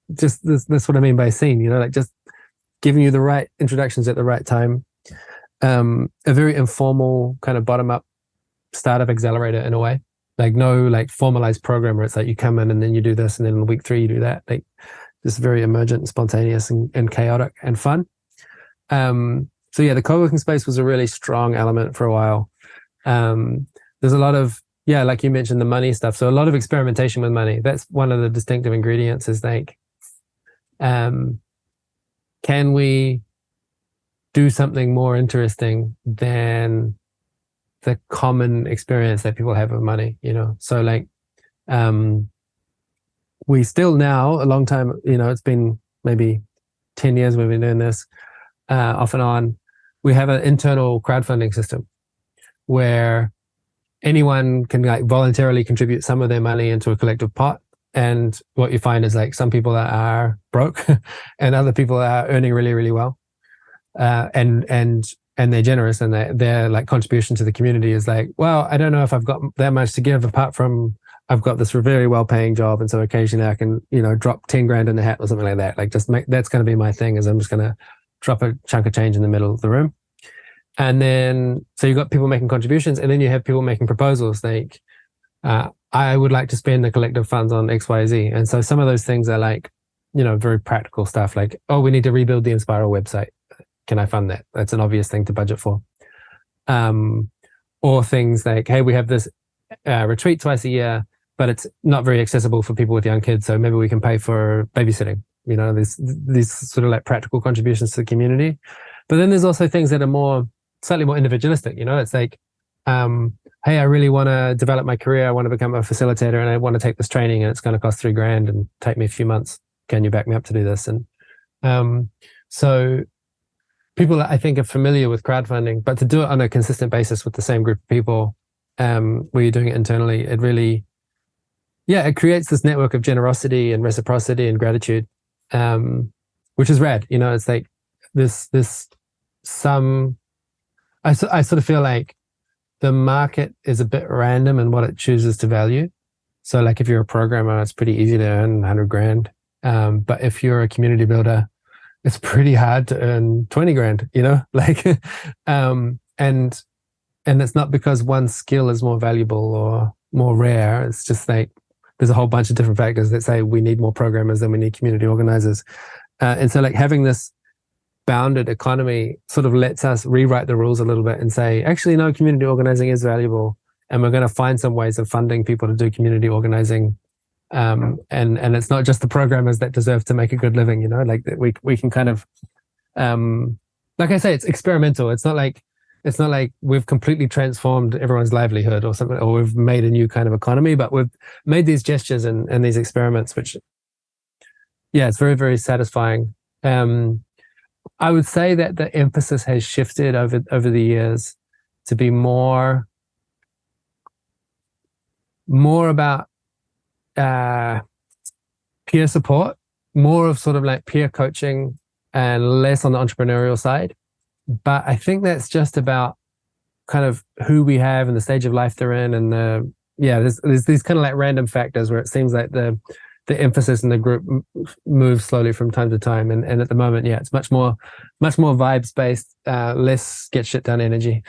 that's what I mean by scene, like just giving you the right introductions at the right time. A very informal kind of bottom-up startup accelerator in a way. Like no like formalized program where it's like you come in and then you do this and then in week 3 you do that. Like just very emergent, spontaneous, and chaotic and fun. So yeah, the co-working space was a really strong element for a while. There's a lot of, yeah, like you mentioned, the money stuff. So a lot of experimentation with money. That's one of the distinctive ingredients is like, can we do something more interesting than the common experience that people have with money, you know? So like, we still now, a long time, you know, it's been maybe 10 years we've been doing this, off and on. We have an internal crowdfunding system where anyone can like voluntarily contribute some of their money into a collective pot. And what you find is like some people that are broke and other people are earning really, really well. And they're generous, and their like contribution to the community is like, well, I don't know if I've got that much to give apart from I've got this very well paying job. And so occasionally I can, you know, drop 10 grand in the hat or something like that. Like just that's going to be my thing, is I'm just going to drop a chunk of change in the middle of the room. And then, so you've got people making contributions, and then you have people making proposals like, I would like to spend the collective funds on X, Y, Z. And so some of those things are like, you know, very practical stuff like, oh, we need to rebuild the Enspiral website. Can I fund that? That's an obvious thing to budget for. Or things like, hey, we have this retreat twice a year, but it's not very accessible for people with young kids. So maybe we can pay for babysitting. You know, these sort of like practical contributions to the community. But then there's also things that are slightly more individualistic. You know, it's like, hey, I really want to develop my career. I want to become a facilitator, and I want to take this training, and it's going to cost $3,000 and take me a few months. Can you back me up to do this? And so people, I think, are familiar with crowdfunding, but to do it on a consistent basis with the same group of people, where you're doing it internally, it really, yeah, it creates this network of generosity and reciprocity and gratitude, which is rad. You know, it's like I sort of feel like the market is a bit random in what it chooses to value. So like if you're a programmer, it's pretty easy to earn $100,000. But if you're a community builder, it's pretty hard to earn $20,000, you know, like, and it's not because one skill is more valuable or more rare. It's just like, there's a whole bunch of different factors that say we need more programmers than we need community organizers. And so like having this bounded economy sort of lets us rewrite the rules a little bit and say, actually, no, community organizing is valuable. And we're going to find some ways of funding people to do community organizing. And it's not just the programmers that deserve to make a good living, you know, like we can kind of, like I say, it's experimental. It's not like we've completely transformed everyone's livelihood or something, or we've made a new kind of economy, but we've made these gestures and these experiments, which, yeah, it's very, very satisfying. I would say that the emphasis has shifted over the years to be more about peer support, more of sort of like peer coaching, and less on the entrepreneurial side. But I think that's just about kind of who we have and the stage of life they're in, and there's these kind of like random factors where it seems like the emphasis in the group moves slowly from time to time, and at the moment, yeah, it's much more vibes based, less get shit done energy.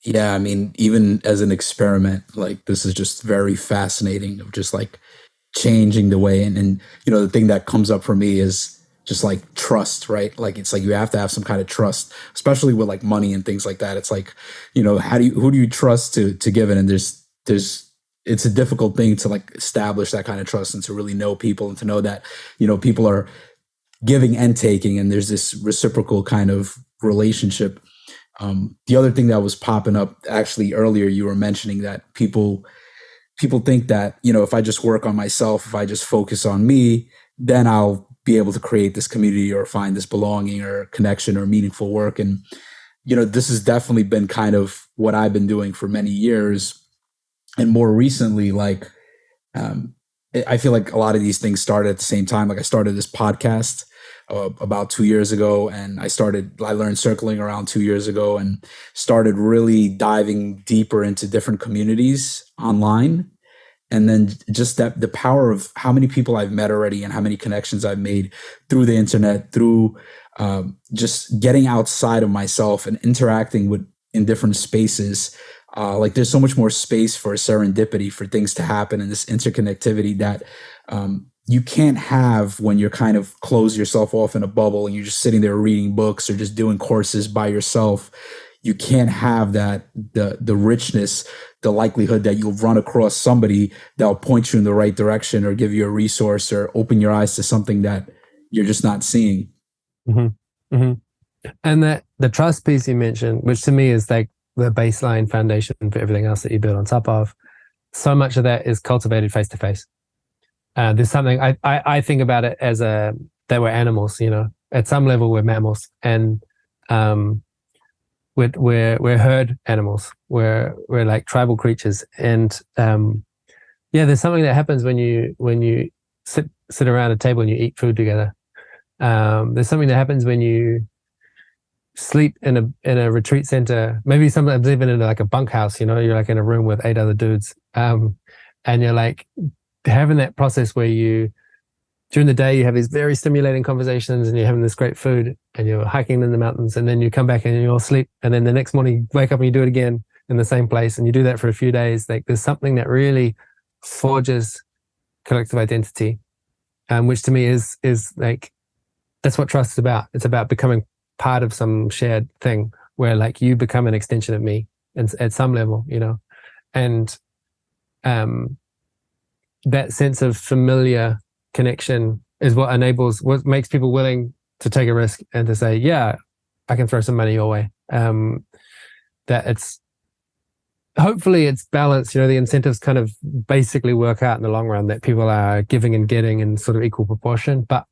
Yeah, I mean, even as an experiment, like this is just very fascinating of just like changing the way, and you know, the thing that comes up for me is just like trust, right? Like it's like you have to have some kind of trust, especially with like money and things like that. It's like, you know, who do you trust to give it? And there's it's a difficult thing to like establish that kind of trust and to really know people and to know that, you know, people are giving and taking, and there's this reciprocal kind of relationship. The other thing that was popping up actually earlier, you were mentioning that people think that, you know, if I just work on myself, if I just focus on me, then I'll be able to create this community or find this belonging or connection or meaningful work. And, you know, this has definitely been kind of what I've been doing for many years. And more recently, like, I feel like a lot of these things started at the same time. Like I started this podcast about 2 years ago, and I learned circling around 2 years ago, and started really diving deeper into different communities online. And then just that the power of how many people I've met already and how many connections I've made through the internet, through just getting outside of myself and interacting in different spaces, like there's so much more space for serendipity, for things to happen, and this interconnectivity that you can't have when you're kind of close yourself off in a bubble and you're just sitting there reading books or just doing courses by yourself. You can't have that, the richness, the likelihood that you'll run across somebody that'll point you in the right direction or give you a resource or open your eyes to something that you're just not seeing. Mm-hmm. Mm-hmm. And that the trust piece you mentioned, which to me is like the baseline foundation for everything else that you build on top of, so much of that is cultivated face to face. There's something I think about it as that we're animals, you know, at some level we're mammals, and we're herd animals. We're like tribal creatures, and there's something that happens when you sit around a table and you eat food together. There's something that happens when you sleep in a retreat center, maybe sometimes even in like a bunkhouse. You know, you're like in a room with 8 other dudes, and you're like having that process where you, during the day, you have these very stimulating conversations and you're having this great food and you're hiking in the mountains, and then you come back and you all sleep, and then the next morning you wake up and you do it again in the same place, and you do that for a few days. Like there's something that really forges collective identity, which to me is like, that's what trust is about. It's about becoming part of some shared thing where like you become an extension of me and at some level, you know, and that sense of familiar connection is what makes people willing to take a risk and to say, yeah, I can throw some money your way. That hopefully it's balanced, you know, the incentives kind of basically work out in the long run, that people are giving and getting in sort of equal proportion. But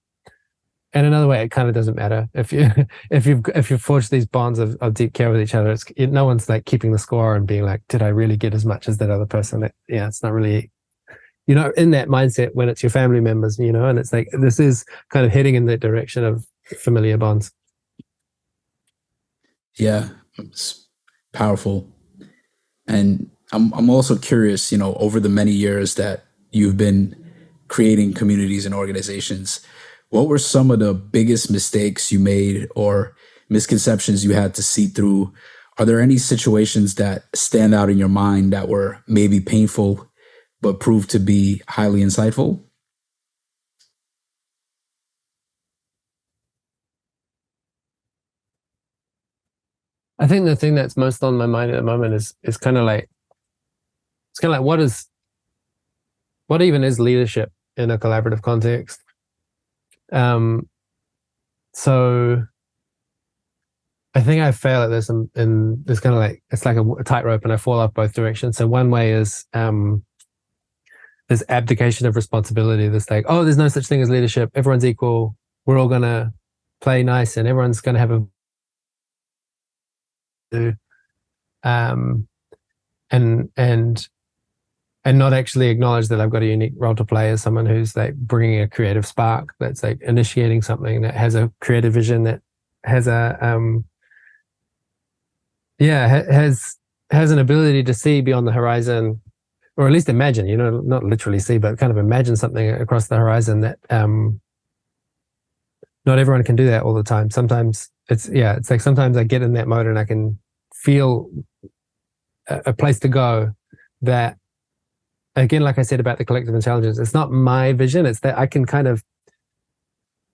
in another way, it kind of doesn't matter if you've forged these bonds of deep care with each other. No one's like keeping the score and being like, did I really get as much as that other person? It's not really, you know, in that mindset when it's your family members, you know, and it's like, this is kind of heading in that direction of familiar bonds. Yeah, it's powerful. And I'm also curious, you know, over the many years that you've been creating communities and organizations, what were some of the biggest mistakes you made or misconceptions you had to see through? Are there any situations that stand out in your mind that were maybe painful but proved to be highly insightful? I think the thing that's most on my mind at the moment is kind of like, it's kind of like, what even is leadership in a collaborative context? So I think I fail at this, and it's kind of like, it's like a tightrope and I fall off both directions. So one way is this abdication of responsibility. This like, oh, there's no such thing as leadership. Everyone's equal. We're all gonna play nice, and everyone's gonna have and not actually acknowledge that I've got a unique role to play as someone who's like bringing a creative spark, that's like initiating something, that has a creative vision, that has a has an ability to see beyond the horizon, or at least imagine, you know, not literally see, but kind of imagine something across the horizon that not everyone can do that all the time. Sometimes it's like sometimes I get in that mode and I can feel a place to go that, again, like I said about the collective intelligence, it's not my vision, it's that I can kind of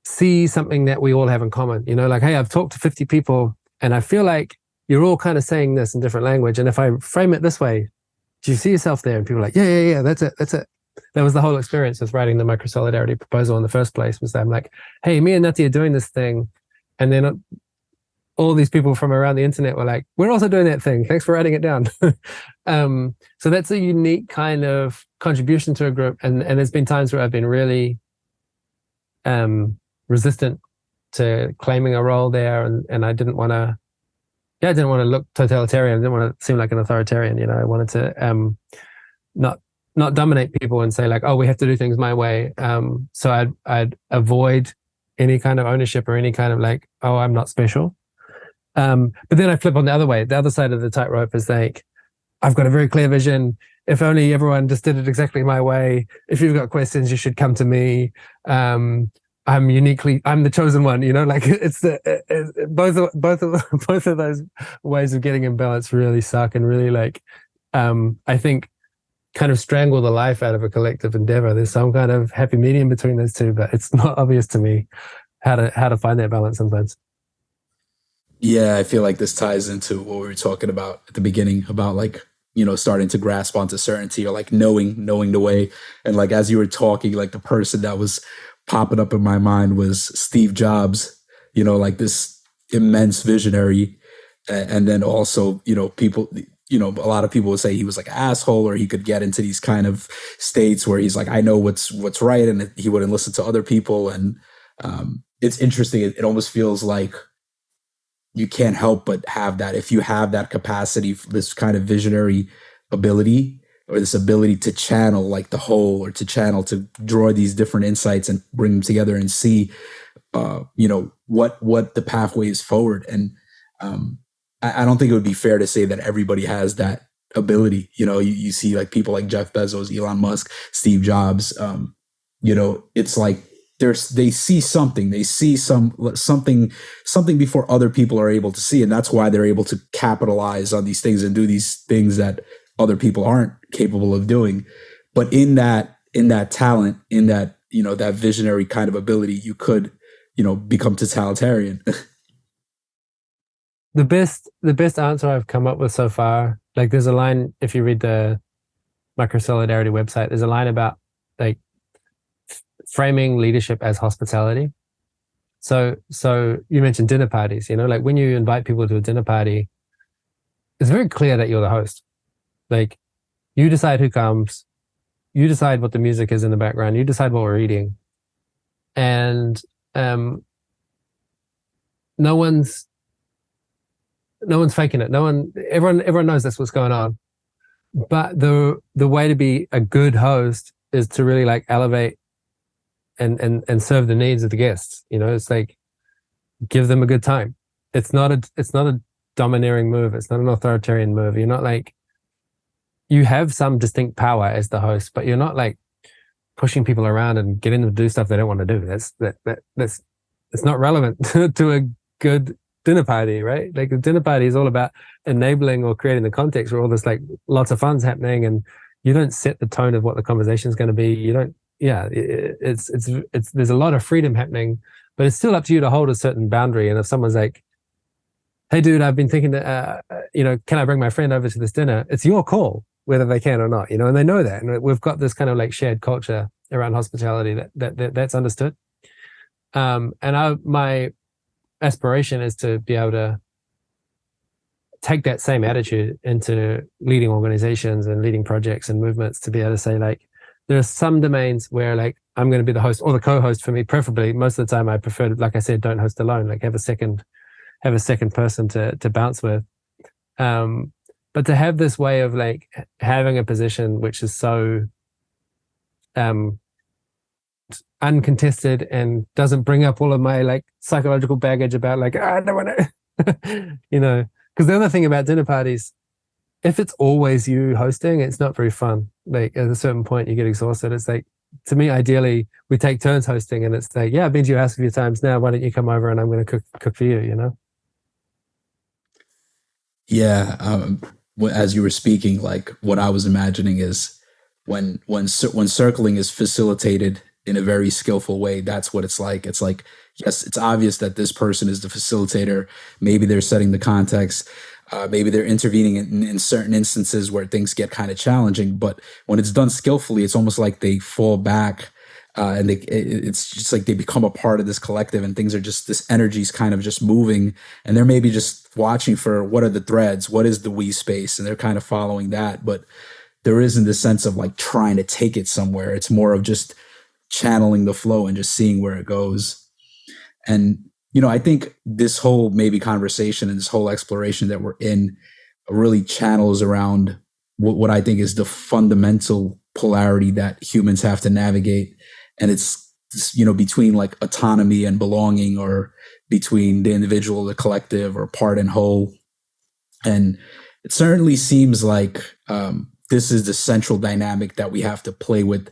see something that we all have in common. You know, like, hey, I've talked to 50 people and I feel like you're all kind of saying this in different language. And if I frame it this way, do you see yourself there? And people are like, yeah, that's it. That was the whole experience with writing the Microsolidarity proposal in the first place, was that I'm like, hey, me and Nati are doing this thing. And then all these people from around the internet were like, we're also doing that thing. Thanks for writing it down. So that's a unique kind of contribution to a group. And there's been times where I've been really resistant to claiming a role there. And I didn't want to, I didn't want to look totalitarian. I didn't want to seem like an authoritarian. You know, I wanted to not dominate people and say like, oh, we have to do things my way. So I'd avoid any kind of ownership or any kind of like, oh, I'm not special. But then I flip on the other way. The other side of the tightrope is like, I've got a very clear vision. If only everyone just did it exactly my way. If you've got questions, you should come to me. I'm I'm the chosen one, like it's both of those ways of getting in balance really suck and really like, I think kind of strangle the life out of a collective endeavor. There's some kind of happy medium between those two, but it's not obvious to me how to find that balance sometimes. Yeah, I feel like this ties into what we were talking about at the beginning about like, starting to grasp onto certainty or like knowing the way. And like as you were talking, like the person that was popping up in my mind was Steve Jobs, like this immense visionary. And then also, people, a lot of people would say he was like an asshole, or he could get into these kind of states where he's like, I know what's right, and he wouldn't listen to other people. And it's interesting. It almost feels like you can't help but have that. If you have that capacity, this kind of visionary ability, or this ability to channel like the whole, or to draw these different insights and bring them together and see, what the pathway is forward. And I don't think it would be fair to say that everybody has that ability. You see like people like Jeff Bezos, Elon Musk, Steve Jobs. It's like they see something, something before other people are able to see, and that's why they're able to capitalize on these things and do these things that other people aren't capable of doing. But in that talent, in that that visionary kind of ability, you could become totalitarian. The best answer I've come up with so far, like there's a line, if you read the Microsolidarity website, there's a line about like framing leadership as hospitality. So you mentioned dinner parties, like when you invite people to a dinner party, it's very clear that you're the host. Like you decide who comes, you decide what the music is in the background, you decide what we're eating. And no one's faking it. Everyone knows that's what's going on. But the way to be a good host is to really like elevate and serve the needs of the guests. It's like give them a good time. It's not a domineering move. It's not an authoritarian move. You're not like, you have some distinct power as the host, but you're not like pushing people around and getting them to do stuff they don't want to do. That's not relevant to a good dinner party, right? Like a dinner party is all about enabling or creating the context where all this like lots of fun's happening, and you don't set the tone of what the conversation is going to be. You don't, it's there's a lot of freedom happening, but it's still up to you to hold a certain boundary. And if someone's like, hey dude, I've been thinking that, can I bring my friend over to this dinner? It's your call whether they can or not, and they know that. And we've got this kind of like shared culture around hospitality that's understood. And my aspiration is to be able to take that same attitude into leading organizations and leading projects and movements, to be able to say like, there are some domains where like I'm going to be the host or the co-host for me, preferably. Most of the time I prefer to, like I said, don't host alone, like have a second person to bounce with. But to have this way of like having a position which is so uncontested and doesn't bring up all of my like psychological baggage about like, I don't want to, because the other thing about dinner parties, if it's always you hosting, it's not very fun. Like at a certain point you get exhausted. It's like, to me, ideally we take turns hosting, and it's like, I've been to your house a few times now, why don't you come over and I'm going to cook for you, Yeah. As you were speaking, like what I was imagining is when circling is facilitated in a very skillful way, that's what it's like. It's like, yes, it's obvious that this person is the facilitator. Maybe they're setting the context. Maybe they're intervening in certain instances where things get kind of challenging. But when it's done skillfully, it's almost like they fall back, and it's just like they become a part of this collective, and things are just, this energy is kind of just moving, and they're maybe just watching for what are the threads, what is the we space, and they're kind of following that. But there isn't this sense of like trying to take it somewhere. It's more of just channeling the flow and just seeing where it goes. And I think this whole maybe conversation and this whole exploration that we're in really channels around what I think is the fundamental polarity that humans have to navigate. And it's, between like autonomy and belonging, or between the individual, the collective, or part and whole. And it certainly seems like this is the central dynamic that we have to play with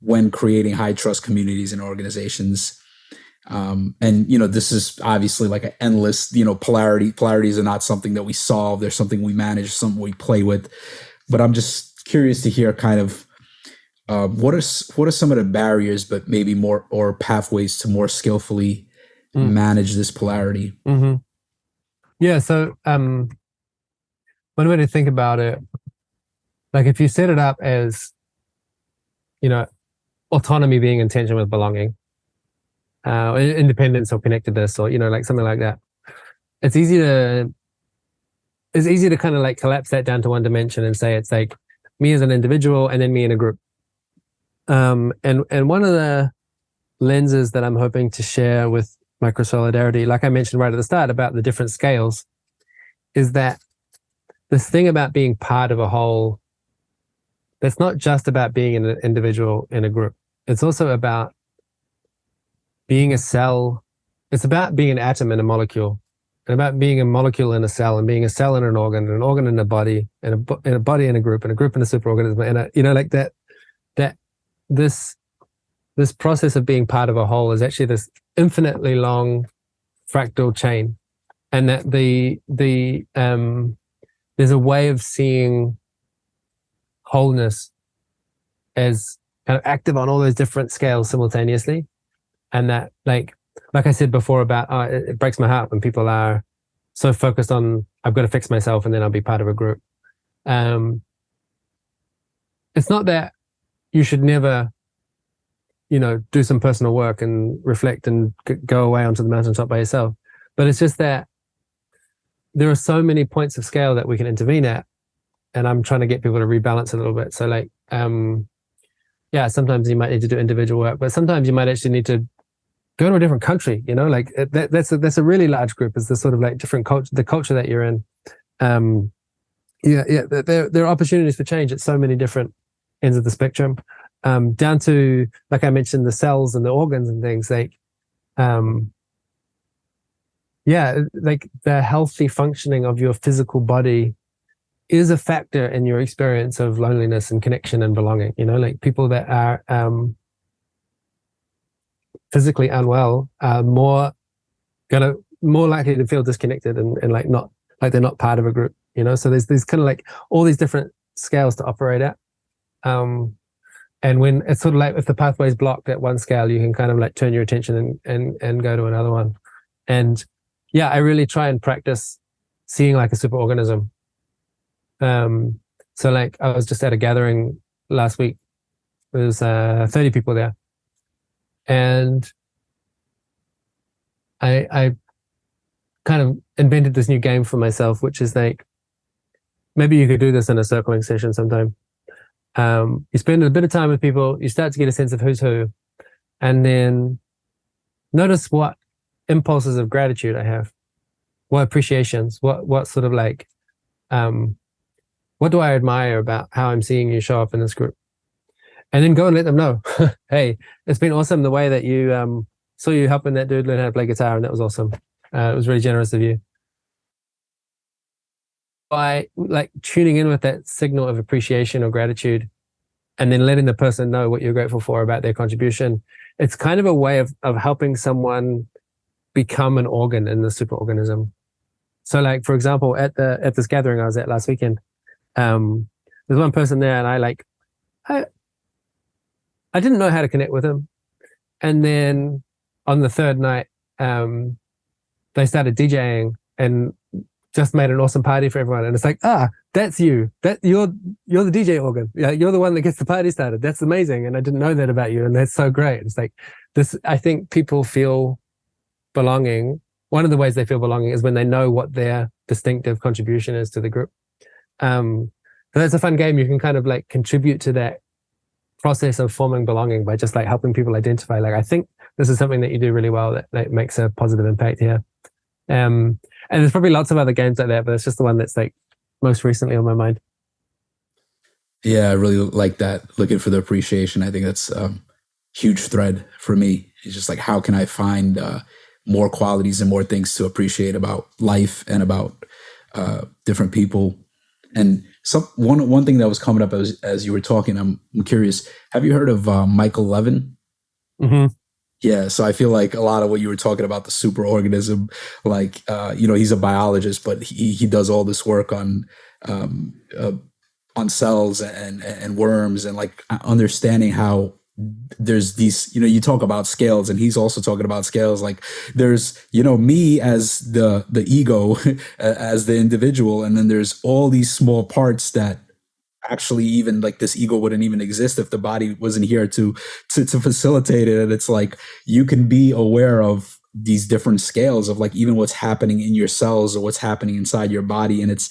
when creating high trust communities and organizations. And this is obviously like an endless, polarities are not something that we solve. They're something we manage, something we play with. But I'm just curious to hear kind of what are some of the barriers, but maybe more or pathways to more skillfully manage this polarity. Mm-hmm. Yeah. So one way to think about it, like if you set it up as, autonomy being in tension with belonging, independence or connectedness, or like something like that, it's easy to kind of like collapse that down to one dimension and say it's like me as an individual and then me in a group. And one of the lenses that I'm hoping to share with Microsolidarity, like I mentioned right at the start about the different scales, is that this thing about being part of a whole, that's not just about being an individual in a group. It's also about being a cell. It's about being an atom in a molecule, and about being a molecule in a cell, and being a cell in an organ in a body, and a body in a group in a superorganism, and like that this process of being part of a whole is actually this infinitely long fractal chain, and that there's a way of seeing wholeness as kind of active on all those different scales simultaneously. And that, like I said before about, it breaks my heart when people are so focused on, I've got to fix myself and then I'll be part of a group. It's not that you should never, do some personal work and reflect and go away onto the mountaintop by yourself. But it's just that there are so many points of scale that we can intervene at. And I'm trying to get people to rebalance a little bit. So like, sometimes you might need to do individual work, but sometimes you might actually need to go to a different country, like that's a really large group. Is the sort of like different culture, the culture that you're in. There are opportunities for change at so many different ends of the spectrum, down to, like I mentioned, the cells and the organs and things like, like the healthy functioning of your physical body is a factor in your experience of loneliness and connection and belonging. Like people that are physically unwell are more likely to feel disconnected and like not like they're not part of a group. So there's kind of like all these different scales to operate at. And when it's sort of like if the pathway is blocked at one scale, you can kind of like turn your attention and go to another one. And I really try and practice seeing like a superorganism. So like I was just at a gathering last week. There was 30 people there. And I kind of invented this new game for myself, which is like, maybe you could do this in a circling session sometime. You spend a bit of time with people, you start to get a sense of who's who, and then notice what impulses of gratitude I have, what appreciations, what sort of like, what do I admire about how I'm seeing you show up in this group? And then go and let them know, hey, it's been awesome the way that you saw you helping that dude learn how to play guitar, and that was awesome. It was really generous of you. By like tuning in with that signal of appreciation or gratitude, and then letting the person know what you're grateful for about their contribution, it's kind of a way of helping someone become an organ in the superorganism. So like, for example, at this gathering I was at last weekend, there's one person there, and I didn't know how to connect with him. And then on the third night, they started DJing and just made an awesome party for everyone. And it's like, that's you. You're the DJ organ. Yeah, you're the one that gets the party started. That's amazing. And I didn't know that about you. And that's so great. It's like this. I think people feel belonging. One of the ways they feel belonging is when they know what their distinctive contribution is to the group. So that's a fun game. You can kind of like contribute to that process of forming belonging by just like helping people identify, like, I think this is something that you do really well that makes a positive impact here. And there's probably lots of other games like that, but it's just the one that's like most recently on my mind. Yeah, I really like that. Looking for the appreciation. I think that's a huge thread for me. It's just like, how can I find more qualities and more things to appreciate about life and about different people? And one thing that was coming up as you were talking, I'm curious. Have you heard of Michael Levin? Mm-hmm. Yeah, so I feel like a lot of what you were talking about, the superorganism, like you know, he's a biologist, but he does all this work um, uh, on cells and worms, and like understanding how there's these, you know, you talk about scales, and he's also talking about scales. Like there's, you know, me as the ego, as the individual, and then there's all these small parts that actually, even like this ego wouldn't even exist if the body wasn't here to facilitate it. And it's like you can be aware of these different scales of like even what's happening in your cells or what's happening inside your body, and it's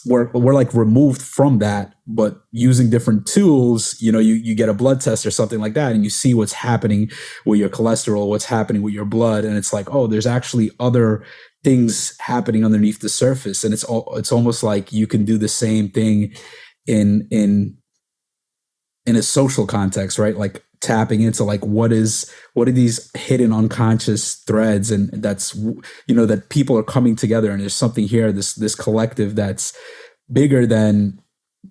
we're like removed from that, but using different tools. You know, you get a blood test or something like that, and you see what's happening with your cholesterol, what's happening with your blood, and it's like, oh, there's actually other things happening underneath the surface. And it's almost like you can do the same thing in in a social context, right? Like tapping into like what are these hidden unconscious threads, and that's, you know, that people are coming together, and there's something here, this collective that's bigger than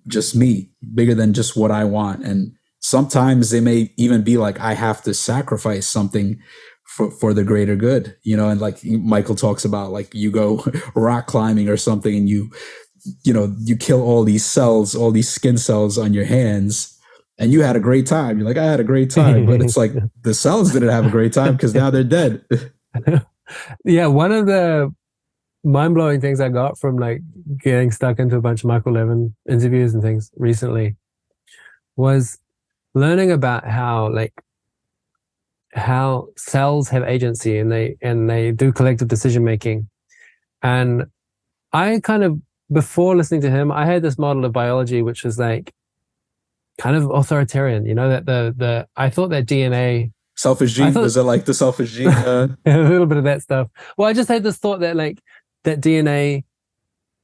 just me, bigger than just what I want. And sometimes they may even be like, I have to sacrifice something for the greater good, you know. And like Michael talks about, like you go rock climbing or something, and you know, you kill all these cells, all these skin cells on your hands, and you had a great time. You're like, I had a great time. But it's like the cells didn't have a great time because now they're dead. Yeah, one of the mind-blowing things I got from like getting stuck into a bunch of Michael Levin interviews and things recently was learning about how cells have agency, and they do collective decision making. And I kind of, before listening to him, I had this model of biology which was like kind of authoritarian, you know, that the I thought that DNA, Selfish gene, was it like the selfish gene? A little bit of that stuff. Well, I just had this thought that like that DNA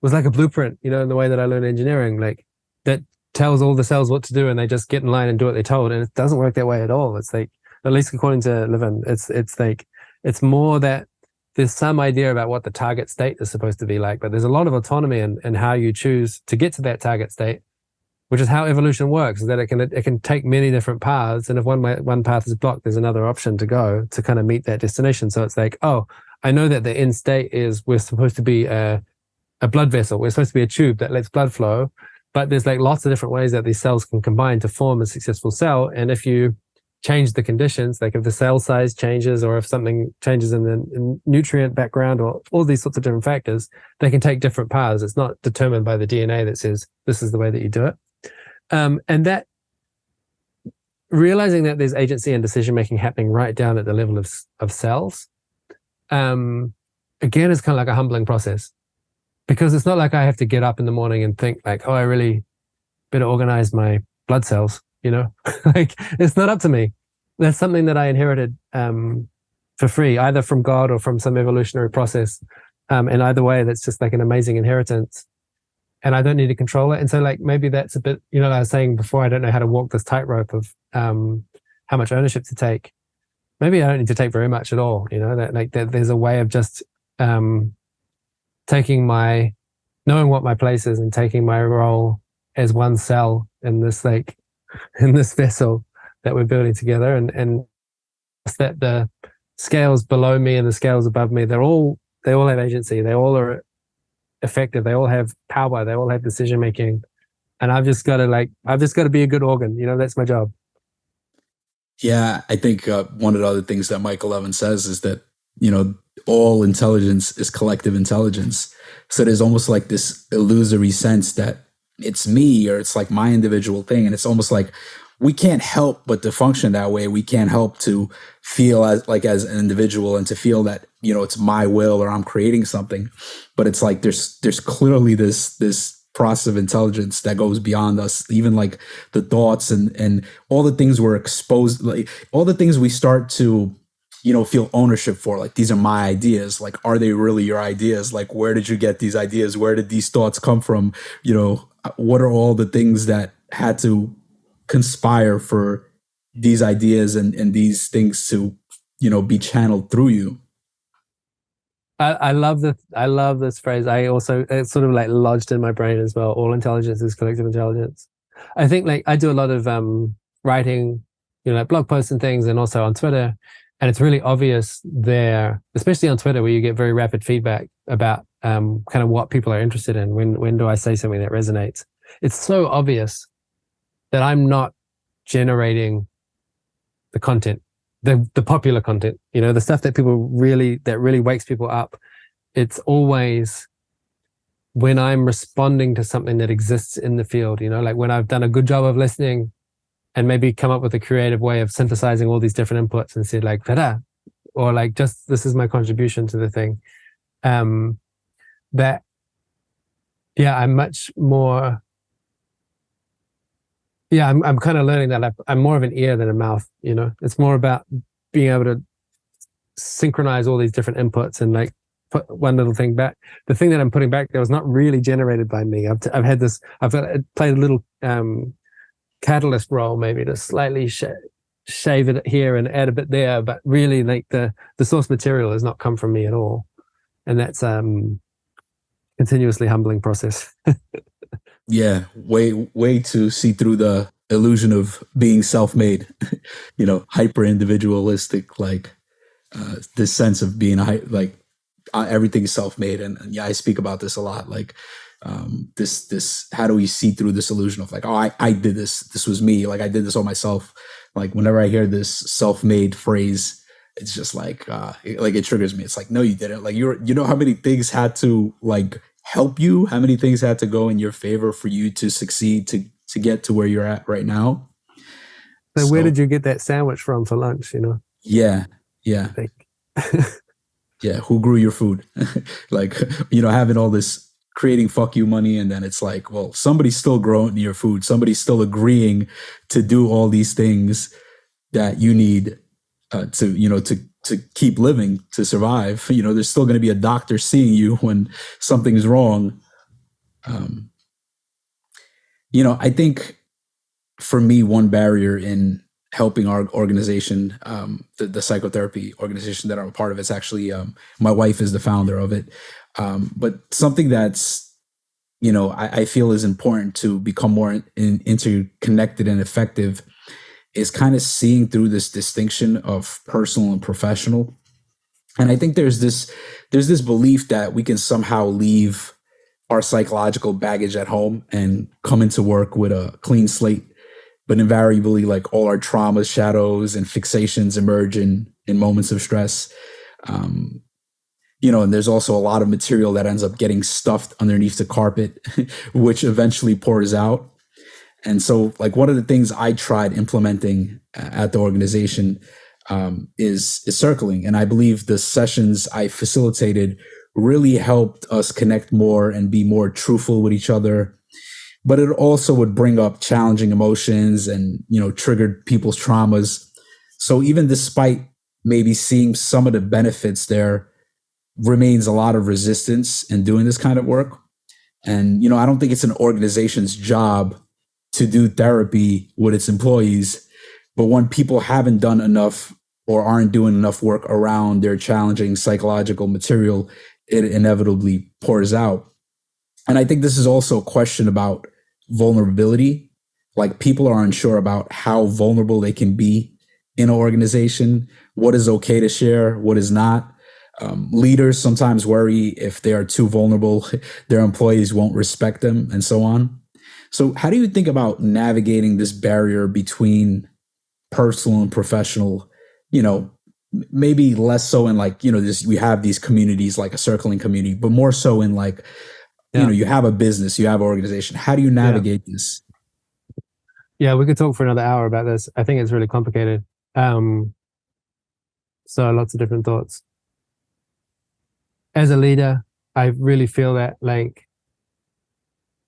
was like a blueprint, you know, in the way that I learned engineering, like that tells all the cells what to do, and they just get in line and do what they're told. And it doesn't work that way at all. It's like, at least according to Levin, it's like, it's more that there's some idea about what the target state is supposed to be like, but there's a lot of autonomy in how you choose to get to that target state, which is how evolution works, is that it can take many different paths. And if one path is blocked, there's another option to go to kind of meet that destination. So it's like, oh, I know that the end state is we're supposed to be a blood vessel. We're supposed to be a tube that lets blood flow, but there's like lots of different ways that these cells can combine to form a successful cell. And if you change the conditions, like if the cell size changes, or if something changes in the nutrient background, or all these sorts of different factors, they can take different paths. It's not determined by the DNA that says this is the way that you do it. And that realizing that there's agency and decision making happening right down at the level of cells, again, is kind of like a humbling process, because it's not like I have to get up in the morning and think like, oh, I really better organize my blood cells, you know. Like it's not up to me. That's something that I inherited for free, either from God or from some evolutionary process. And either way, that's just like an amazing inheritance, and I don't need to control it. And so like maybe that's a bit, you know, like I was saying before, I don't know how to walk this tightrope of how much ownership to take. Maybe I don't need to take very much at all, you know, that like that there's a way of just knowing what my place is and taking my role as one cell in this vessel that we're building together, and that the scales below me and the scales above me, they all have agency, they all are effective, they all have power, they all have decision making, and I've just got to be a good organ, you know. That's my job. Yeah, I think one of the other things that Michael Levin says is that, you know, all intelligence is collective intelligence. So there's almost like this illusory sense that it's me, or it's like my individual thing. And it's almost like we can't help but to function that way. We can't help to feel as an individual, and to feel that, you know, it's my will, or I'm creating something. But it's like there's clearly this process of intelligence that goes beyond us, even like the thoughts and all the things we're exposed, like all the things we start to, you know, feel ownership for. Like, these are my ideas. Like, are they really your ideas? Like, where did you get these ideas? Where did these thoughts come from? You know, what are all the things that had to conspire for these ideas and these things to, you know, be channeled through you? I love this phrase. It's sort of like lodged in my brain as well. All intelligence is collective intelligence. I think like I do a lot of writing, you know, like blog posts and things, and also on Twitter. And it's really obvious there, especially on Twitter, where you get very rapid feedback about kind of what people are interested in. When do I say something that resonates? It's so obvious that I'm not generating the content, the popular content, the stuff that really wakes people up. It's always when I'm responding to something that exists in the field, like when I've done a good job of listening and maybe come up with a creative way of synthesizing all these different inputs and said like, ta-da, or like, just, this is my contribution to the thing. That, yeah, I'm much more, yeah, I'm kind of learning that I'm more of an ear than a mouth, it's more about being able to synchronize all these different inputs and like put one little thing back. The thing that I'm putting back there was not really generated by me. I've played a little catalyst role, maybe to slightly shave it here and add a bit there, but really like the source material has not come from me at all. And that's continuously humbling process. Yeah, way to see through the illusion of being self-made, hyper individualistic, like this sense of being everything is self-made. And yeah, I speak about this a lot, like this how do we see through this illusion of like, oh, I did this was me, like I did this all myself. Like whenever I hear this self-made phrase, it's just like it triggers me. It's like, no, you didn't. Like how many things had to like help you, how many things had to go in your favor for you to succeed, to get to where you're at right now. So where did you get that sandwich from for lunch, Yeah. Yeah, who grew your food? Like, having all this creating fuck you money, and then it's like, well, somebody's still growing your food, somebody's still agreeing to do all these things that you need to keep living, to survive. There's still going to be a doctor seeing you when something's wrong. I think for me, one barrier in helping our organization, the psychotherapy organization that I'm a part of, it's actually my wife is the founder of it. But something that's, I feel is important to become more interconnected and effective is kind of seeing through this distinction of personal and professional. And I think there's this belief that we can somehow leave our psychological baggage at home and come into work with a clean slate. But invariably, like all our traumas, shadows, and fixations emerge in moments of stress. And there's also a lot of material that ends up getting stuffed underneath the carpet, which eventually pours out. And so, like, one of the things I tried implementing at the organization is circling. And I believe the sessions I facilitated really helped us connect more and be more truthful with each other. But it also would bring up challenging emotions and, triggered people's traumas. So even despite maybe seeing some of the benefits, there remains a lot of resistance in doing this kind of work. And, I don't think it's an organization's job to do therapy with its employees. But when people haven't done enough or aren't doing enough work around their challenging psychological material, it inevitably pours out. And I think this is also a question about vulnerability. Like, people are unsure about how vulnerable they can be in an organization, what is okay to share, what is not. Leaders sometimes worry if they are too vulnerable, their employees won't respect them, and so on. So how do you think about navigating this barrier between personal and professional, maybe less so in like, we have these communities like a circling community, but more so in like, you have a business, you have an organization. How do you navigate this? Yeah, we could talk for another hour about this. I think it's really complicated. So lots of different thoughts. As a leader, I really feel that like,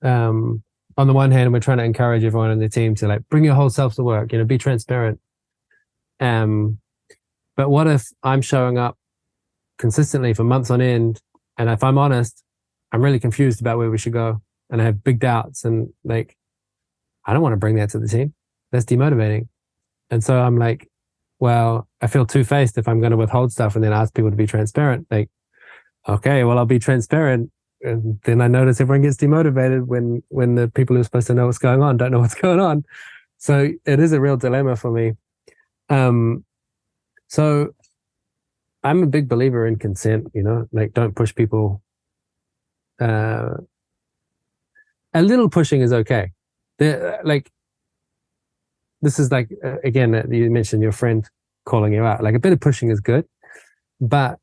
on the one hand, we're trying to encourage everyone in the team to like bring your whole self to work, be transparent. But what if I'm showing up consistently for months on end, and if I'm honest, I'm really confused about where we should go, and I have big doubts, and like, I don't want to bring that to the team. That's demotivating. And so I'm like, well, I feel two-faced if I'm going to withhold stuff and then ask people to be transparent. Like, okay, well, I'll be transparent. And then I notice everyone gets demotivated when the people who are supposed to know what's going on don't know what's going on. So it is a real dilemma for me. So I'm a big believer in consent, like don't push people. A little pushing is okay. Like, this is like, again, you mentioned your friend calling you out. Like a bit of pushing is good, but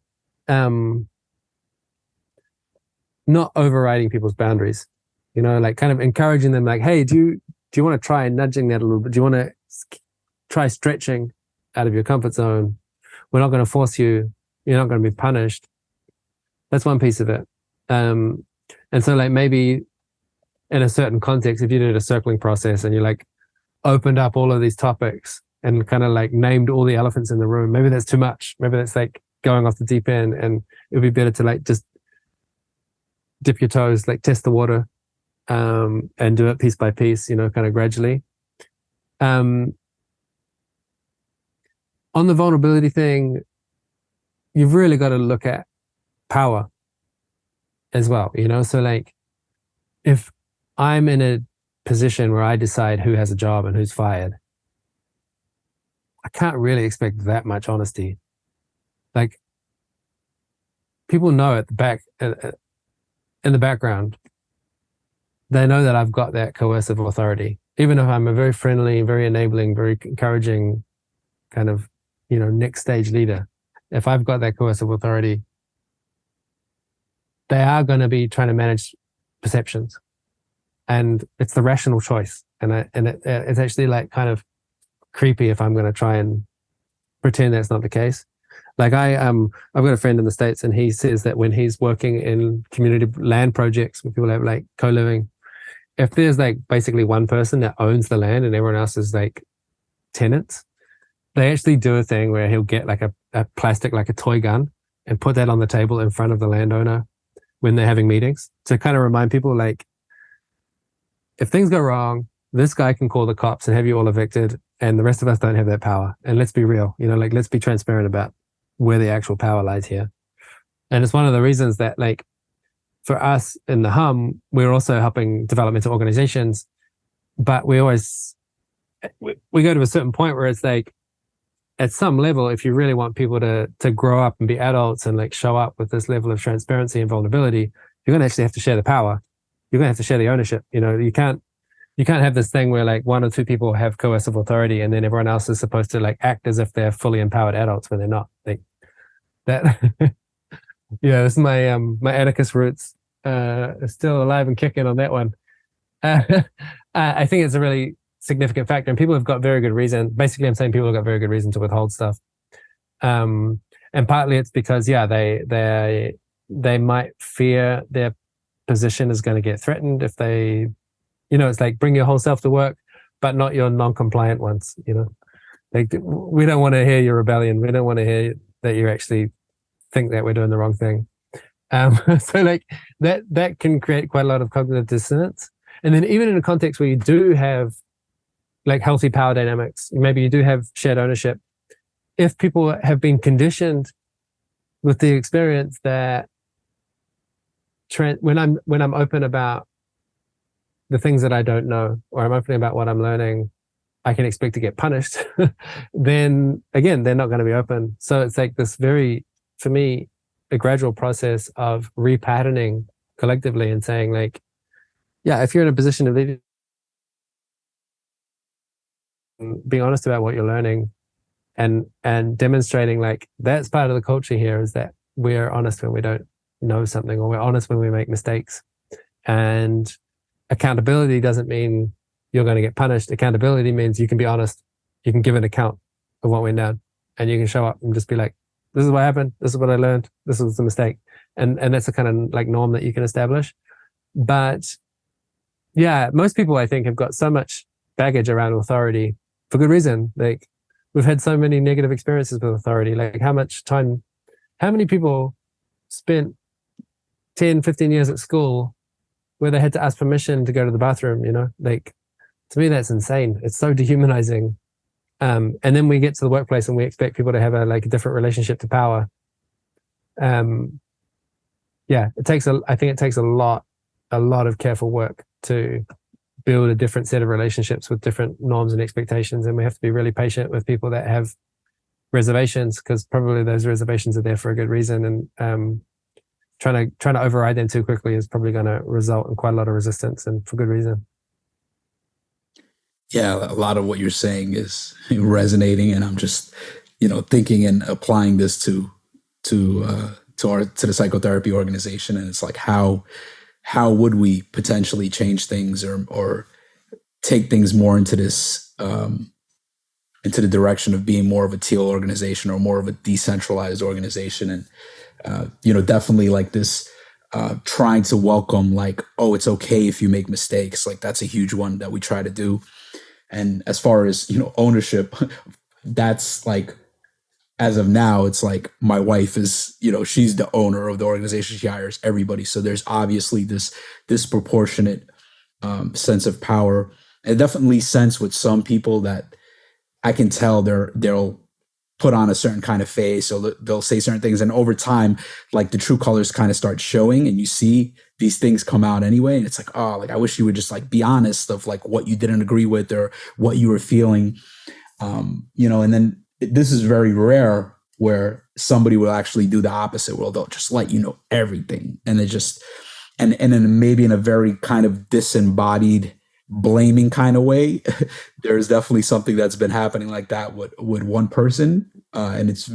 not overriding people's boundaries. Like kind of encouraging them, like, hey, do you want to try nudging that a little bit? Do you want to try stretching out of your comfort zone? We're not going to force you. You're not going to be punished. That's one piece of it. And so like maybe in a certain context, if you did a circling process and you like opened up all of these topics and kind of like named all the elephants in the room, maybe that's too much. Maybe that's like going off the deep end, and it would be better to like just dip your toes, like test the water, and do it piece by piece, kind of gradually. On the vulnerability thing, you've really got to look at power as well, so like if I'm in a position where I decide who has a job and who's fired, I can't really expect that much honesty. Like, people know at the back, in the background, they know that I've got that coercive authority, even if I'm a very friendly, very enabling, very encouraging kind of, next stage leader. If I've got that coercive authority, they are going to be trying to manage perceptions, and it's the rational choice. And it's actually like kind of creepy if I'm going to try and pretend that's not the case. Like I've got a friend in the States, and he says that when he's working in community land projects where people have like co-living, if there's like basically one person that owns the land and everyone else is like tenants, they actually do a thing where he'll get like a plastic, like a toy gun, and put that on the table in front of the landowner when they're having meetings to kind of remind people, like, if things go wrong, this guy can call the cops and have you all evicted, and the rest of us don't have that power. And let's be real, like let's be transparent about where the actual power lies here. And it's one of the reasons that, like, for us in the Hum, we're also helping developmental organizations, but we go to a certain point where it's like, at some level, if you really want people to grow up and be adults and like show up with this level of transparency and vulnerability, you're going to actually have to share the power. You're going to have to share the ownership. You can't have this thing where like one or two people have coercive authority and then everyone else is supposed to like act as if they're fully empowered adults when they're not. Like that. Yeah, this is my Atticus roots still alive and kicking on that one. I think it's a really significant factor, and people have got very good reason. Basically, I'm saying people have got very good reason to withhold stuff, and partly it's because they might fear their position is going to get threatened if they, it's like bring your whole self to work, but not your non-compliant ones. Like we don't want to hear your rebellion. We don't want to hear that you actually think that we're doing the wrong thing. So like that can create quite a lot of cognitive dissonance. And then even in a context where you do have like healthy power dynamics, maybe you do have shared ownership, if people have been conditioned with the experience that when I'm open about the things that I don't know, or I'm open about what I'm learning, I can expect to get punished, then again, they're not going to be open. So it's like this very, for me, a gradual process of repatterning collectively and saying like, yeah, if you're in a position of leadership, being honest about what you're learning and demonstrating like that's part of the culture here, is that we're honest when we don't know something, or we're honest when we make mistakes. And accountability doesn't mean you're going to get punished. Accountability means you can be honest, you can give an account of what went down, and you can show up and just be like, this is what happened, this is what I learned, this was the mistake. And that's the kind of like norm that you can establish. But yeah, most people I think have got so much baggage around authority for good reason. Like we've had so many negative experiences with authority. Like how many people spent 10, 15 years at school where they had to ask permission to go to the bathroom, like to me, that's insane. It's so dehumanizing. And then we get to the workplace and we expect people to have a different relationship to power. Yeah, I think it takes a lot of careful work to build a different set of relationships with different norms and expectations. And we have to be really patient with people that have reservations, because probably those reservations are there for a good reason, and trying to override them too quickly is probably going to result in quite a lot of resistance, and for good reason. Yeah, a lot of what you're saying is resonating, and I'm just, thinking and applying this to the psychotherapy organization, and it's like how would we potentially change things or take things more into this into the direction of being more of a teal organization or more of a decentralized organization, and definitely like this. Trying to welcome, like, oh, it's okay if you make mistakes. Like, that's a huge one that we try to do. And as far as, ownership, that's like, as of now, it's like my wife is, she's the owner of the organization. She hires everybody. So there's obviously this disproportionate sense of power. And definitely sense with some people that I can tell they'll put on a certain kind of face, so they'll say certain things, and over time, like, the true colors kind of start showing, and you see these things come out anyway, and it's like, oh, like, I wish you would just like be honest of like what you didn't agree with or what you were feeling, and then this is very rare where somebody will actually do the opposite, where they'll just let you know everything, and they just and then maybe in a very kind of disembodied blaming kind of way. There's definitely something that's been happening like that with one person, and it's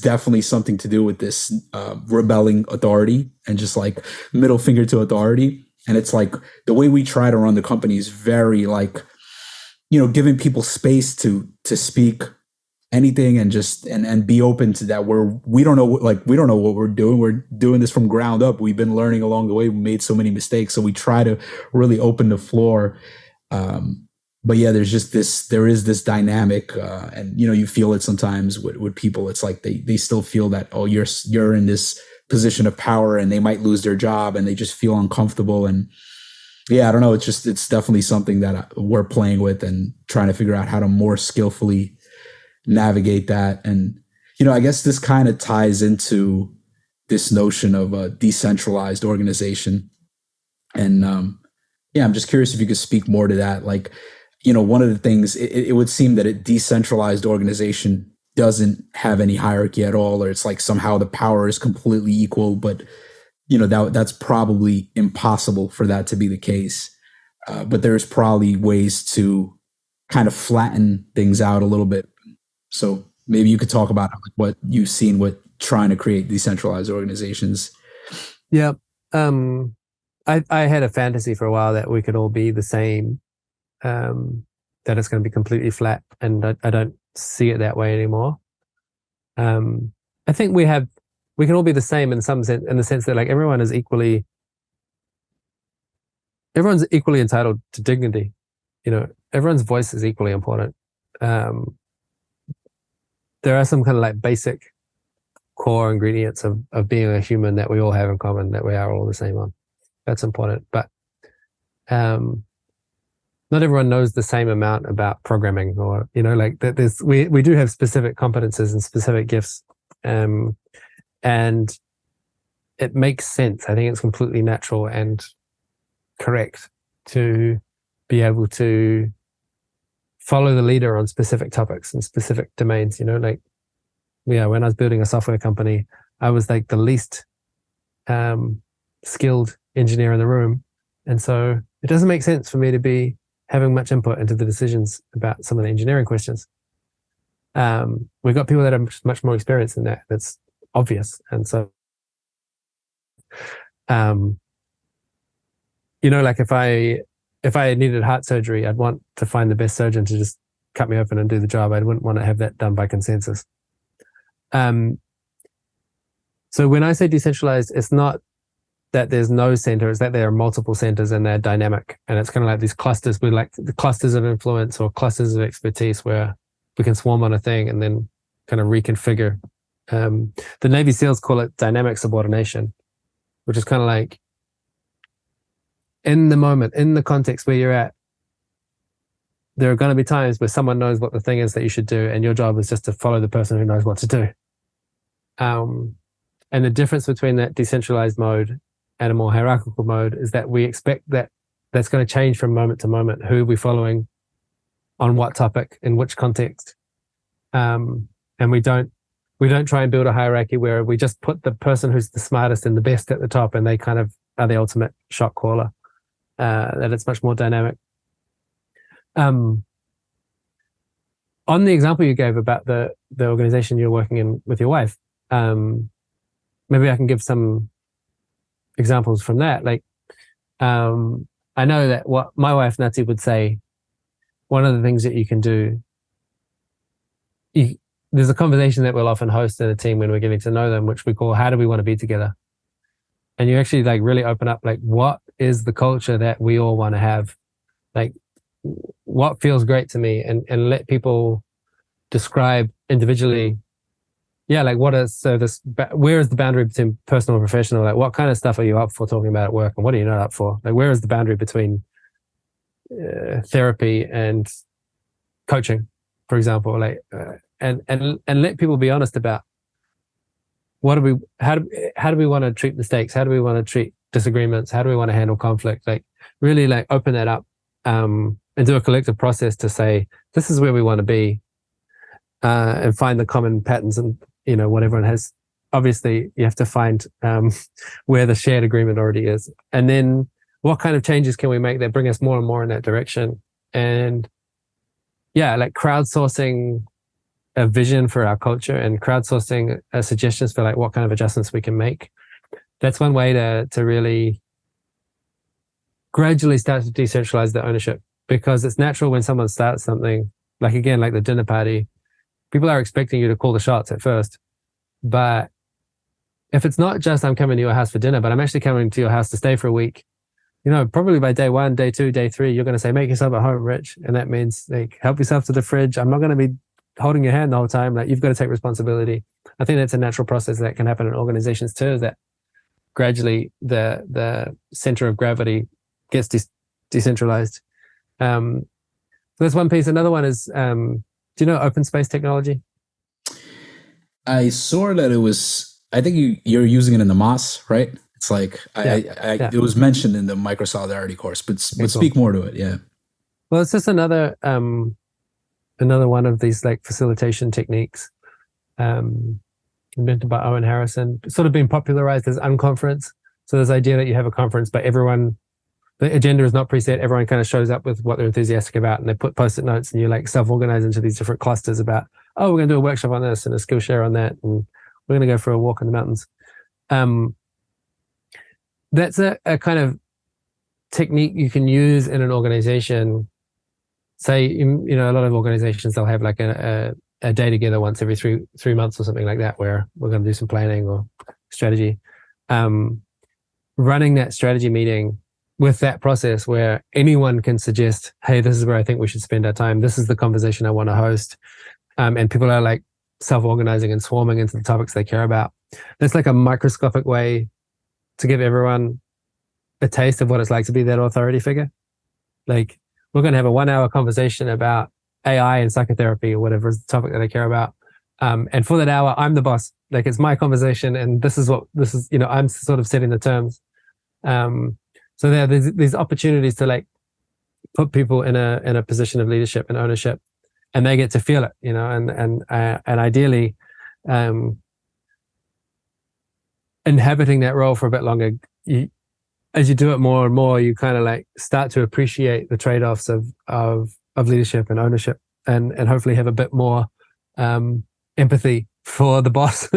definitely something to do with this rebelling authority and just like middle finger to authority. And it's like the way we try to run the company is very like, giving people space to speak anything, and just and be open to that. We don't know what we're doing. We're doing this from ground up. We've been learning along the way. We made so many mistakes, so we try to really open the floor. But yeah, there is this dynamic, and you feel it sometimes with people. It's like they still feel that, oh, you're in this position of power, and they might lose their job, and they just feel uncomfortable. And yeah, I don't know. It's definitely something that we're playing with and trying to figure out how to more skillfully navigate that. And I guess this kind of ties into this notion of a decentralized organization. And yeah, I'm just curious if you could speak more to that. Like, one of the things, it would seem that a decentralized organization doesn't have any hierarchy at all, or it's like somehow the power is completely equal, but that's probably impossible for that to be the case. But there's probably ways to kind of flatten things out a little bit. So maybe you could talk about what you've seen with trying to create decentralized organizations. Yeah. I had a fantasy for a while that we could all be the same, that it's going to be completely flat, and I don't see it that way anymore. I think we can all be the same in some sense, in the sense that like everyone's equally entitled to dignity. Everyone's voice is equally important. There are some kind of like basic core ingredients of being a human that we all have in common, that we are all the same on. That's important. But not everyone knows the same amount about programming, or, like we do have specific competences and specific gifts. And it makes sense. I think it's completely natural and correct to be able to follow the leader on specific topics and specific domains. Like, when I was building a software company, I was like the least skilled engineer in the room, and so it doesn't make sense for me to be having much input into the decisions about some of the engineering questions. We've got people that are much more experienced in that. That's obvious. And so like if I needed heart surgery, I'd want to find the best surgeon to just cut me open and do the job. I wouldn't want to have that done by consensus. So when I say decentralized, it's not that there's no center, it's that there are multiple centers and they're dynamic. And it's kind of like these clusters, we like the clusters of influence or clusters of expertise, where we can swarm on a thing and then kind of reconfigure. The Navy SEALs call it dynamic subordination, which is kind of like, in the moment, in the context where you're at, there are going to be times where someone knows what the thing is that you should do, and your job is just to follow the person who knows what to do. And the difference between that decentralized mode and a more hierarchical mode is that we expect that that's going to change from moment to moment. Who are we following, on what topic, in which context? and we don't try and build a hierarchy where we just put the person who's the smartest and the best at the top, and they kind of are the ultimate shot caller. That it's much more dynamic. On the example you gave about the organization you're working in with your wife, maybe I can give some examples from that. Like, I know that what my wife Natsi would say, one of the things that you can do, there's a conversation that we'll often host in a team when we're getting to know them, which we call, how do we want to be together? And you actually like really open up, like, what is the culture that we all want to have? Like, what feels great to me, and let people describe individually, like where is the boundary between personal and professional? Like, what kind of stuff are you up for talking about at work, and what are you not up for? Like, where is the boundary between therapy and coaching, for example? Like, and let people be honest about how do we want to treat mistakes? How do we want to treat disagreements? How do we want to handle conflict? Like, really like open that up, and do a collective process to say, this is where we want to be, and find the common patterns and, what everyone has. Obviously, you have to find where the shared agreement already is. And then what kind of changes can we make that bring us more and more in that direction? And like crowdsourcing a vision for our culture and crowdsourcing suggestions for like what kind of adjustments we can make. That's one way to really gradually start to decentralize the ownership, because it's natural when someone starts something, like again, like the dinner party, people are expecting you to call the shots at first. But if it's not just I'm coming to your house for dinner, but I'm actually coming to your house to stay for a week, probably by day 1, day 2, day 3, you're going to say, make yourself at home, Rich. And that means like help yourself to the fridge. I'm not going to be holding your hand the whole time. Like, you've got to take responsibility. I think that's a natural process that can happen in organizations too, that gradually the center of gravity gets decentralized. So that's one piece. Another one is, do you know open space technology? I saw that it was, I think you're using it in the MOS, right? It's like, it was mentioned in the Microsolidarity course, but speak more to it. Yeah. Well, it's just another one of these like facilitation techniques, invented by Owen Harrison, sort of been popularized as unconference. So this idea that you have a conference, but the agenda is not preset. Everyone kind of shows up with what they're enthusiastic about, and they put post-it notes, and you like self-organize into these different clusters about, we're going to do a workshop on this and a Skillshare on that, and we're going to go for a walk in the mountains. That's a kind of technique you can use in an organization. Say, a lot of organizations, they'll have like a day together once every three months or something like that, where we're going to do some planning or strategy. Running that strategy meeting with that process where anyone can suggest, hey, this is where I think we should spend our time. This is the conversation I want to host. And people are like self-organizing and swarming into the topics they care about. That's like a microscopic way to give everyone a taste of what it's like to be that authority figure. Like, we're going to have a 1-hour conversation about AI and psychotherapy or whatever is the topic that I care about. And for that hour, I'm the boss. Like, it's my conversation, and this is, I'm sort of setting the terms. So there's these opportunities to like put people in a position of leadership and ownership, and they get to feel it, and ideally, inhabiting that role for a bit longer. As you do it more and more, you kind of like start to appreciate the trade-offs of leadership and ownership, and hopefully have a bit more empathy for the boss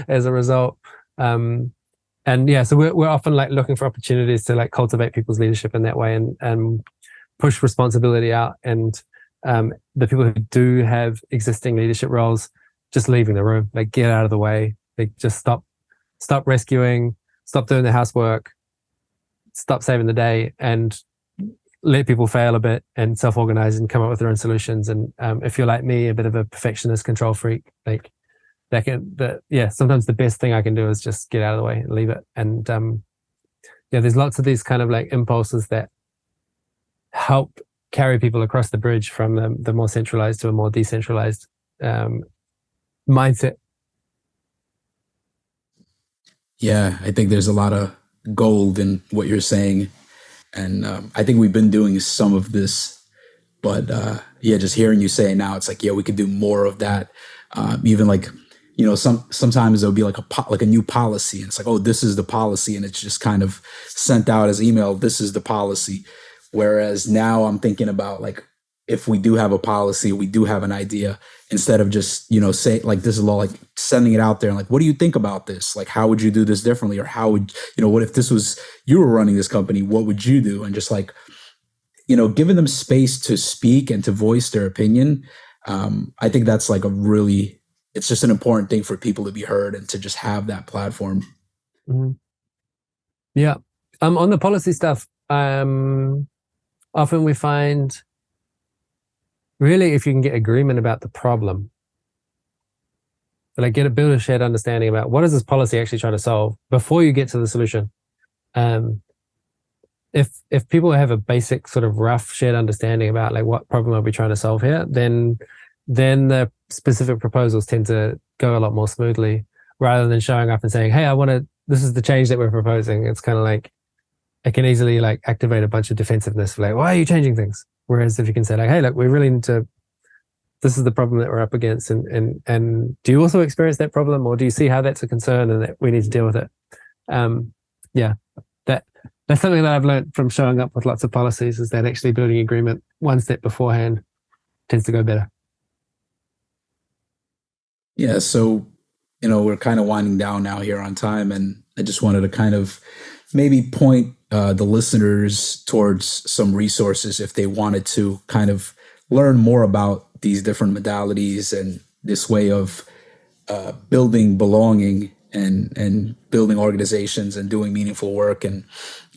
as a result. So we're often like looking for opportunities to like cultivate people's leadership in that way, and push responsibility out, and the people who do have existing leadership roles just leaving the room, like get out of the way, like just stop rescuing, stop doing the housework, stop saving the day, and let people fail a bit and self-organize and come up with their own solutions. And if you're like me, a bit of a perfectionist, control freak, like sometimes the best thing I can do is just get out of the way and leave it. And there's lots of these kind of like impulses that help carry people across the bridge from the more centralized to a more decentralized mindset. Yeah, I think there's a lot of gold in what you're saying. And I think we've been doing some of this, but just hearing you say now, it's like, we could do more of that. Even like, sometimes there'll be like a new policy, and it's like, oh, this is the policy, and it's just kind of sent out as email. This is the policy. Whereas now I'm thinking about like, if we do have a policy, we do have an idea, instead of just, say like, this is law, like sending it out there and like, what do you think about this? Like, how would you do this differently? Or how would, what if this was, you were running this company, what would you do? And just like, giving them space to speak and to voice their opinion. I think that's like it's just an important thing for people to be heard and to just have that platform. Mm-hmm. Yeah. On the policy stuff, often we find, really, if you can get agreement about the problem, like build a shared understanding about what is this policy actually trying to solve before you get to the solution. If people have a basic sort of rough shared understanding about like what problem are we trying to solve here, then the specific proposals tend to go a lot more smoothly, rather than showing up and saying, hey, this is the change that we're proposing. It's kind of like, it can easily like activate a bunch of defensiveness, like, why are you changing things? Whereas if you can say like, hey, look, we really need to, this is the problem that we're up against, and do you also experience that problem, or do you see how that's a concern and that we need to deal with it? That's something that I've learned from showing up with lots of policies, is that actually building agreement one step beforehand tends to go better. Yeah, so we're kind of winding down now here on time, and I just wanted to kind of maybe point the listeners towards some resources if they wanted to kind of learn more about these different modalities and this way of building belonging and building organizations and doing meaningful work. And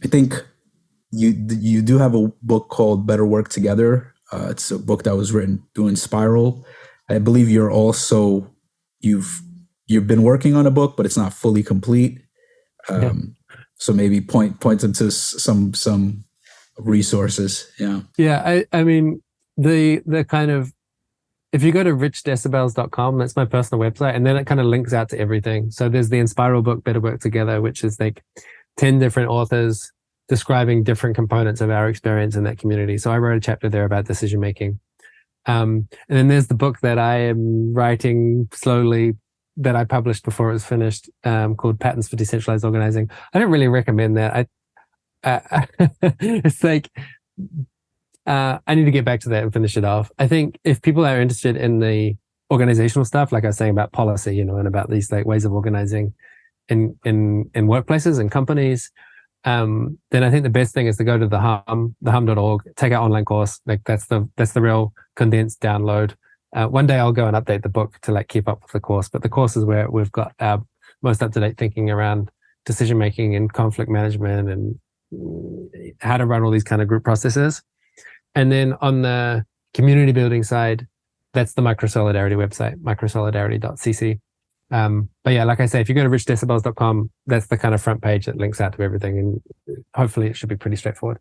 I think you do have a book called Better Work Together. It's a book that was written through Enspiral. I believe you've been working on a book, but it's not fully complete. Yeah. So maybe point them to some resources. Yeah. Yeah. I mean, the kind of, if you go to richdecibels.com, that's my personal website, and then it kind of links out to everything. So there's the Enspiral book, Better Work Together, which is like 10 different authors describing different components of our experience in that community. So I wrote a chapter there about decision making. And then there's the book that I am writing slowly, that I published before it was finished, called Patterns for Decentralized Organizing. I don't really recommend that. It's like, I need to get back to that and finish it off. I think if people are interested in the organizational stuff, like I was saying about policy, and about these like ways of organizing in workplaces and companies, then I think the best thing is to go to the hum.org, take our online course. Like that's the real condensed download. One day I'll go and update the book to like keep up with the course, but the course is where we've got our most up-to-date thinking around decision making and conflict management and how to run all these kind of group processes. And then on the community building side, that's the Microsolidarity website, microsolidarity.cc. But yeah, like I say, if you go to richdecibels.com, that's the kind of front page that links out to everything, and hopefully it should be pretty straightforward.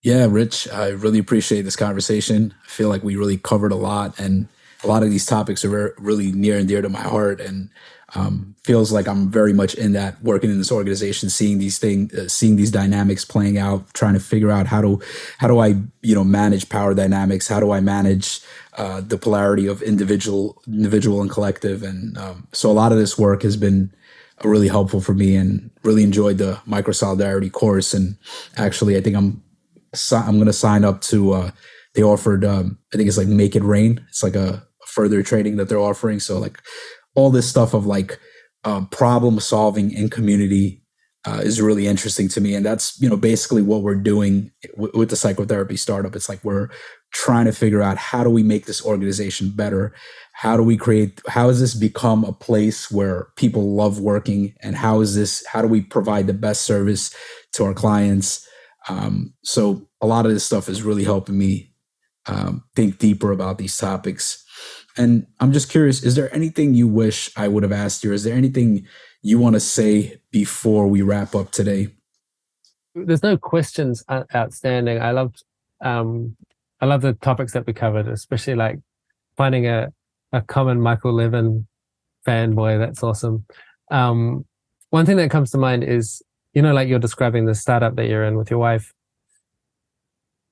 Yeah, Rich, I really appreciate this conversation. I feel like we really covered a lot, and a lot of these topics are really near and dear to my heart, and feels like I'm very much in that, working in this organization, seeing these things, seeing these dynamics playing out, trying to figure out how do I manage power dynamics, how do I manage the polarity of individual and collective, and so a lot of this work has been really helpful for me, and really enjoyed the Microsolidarity course. And actually, I think I'm going to sign up to. They offered, I think it's like Make It Rain. It's like a further training that they're offering. So like all this stuff of like problem solving in community is really interesting to me. And that's, basically what we're doing with the psychotherapy startup. It's like we're trying to figure out, how do we make this organization better? How does this become a place where people love working? And how do we provide the best service to our clients? So a lot of this stuff is really helping me think deeper about these topics. And I'm just curious, is there anything you wish I would have asked you? Is there anything you want to say before we wrap up today? There's no questions outstanding. I love the topics that we covered, especially like finding a common Michael Levin fanboy. That's awesome. One thing that comes to mind is, like you're describing the startup that you're in with your wife.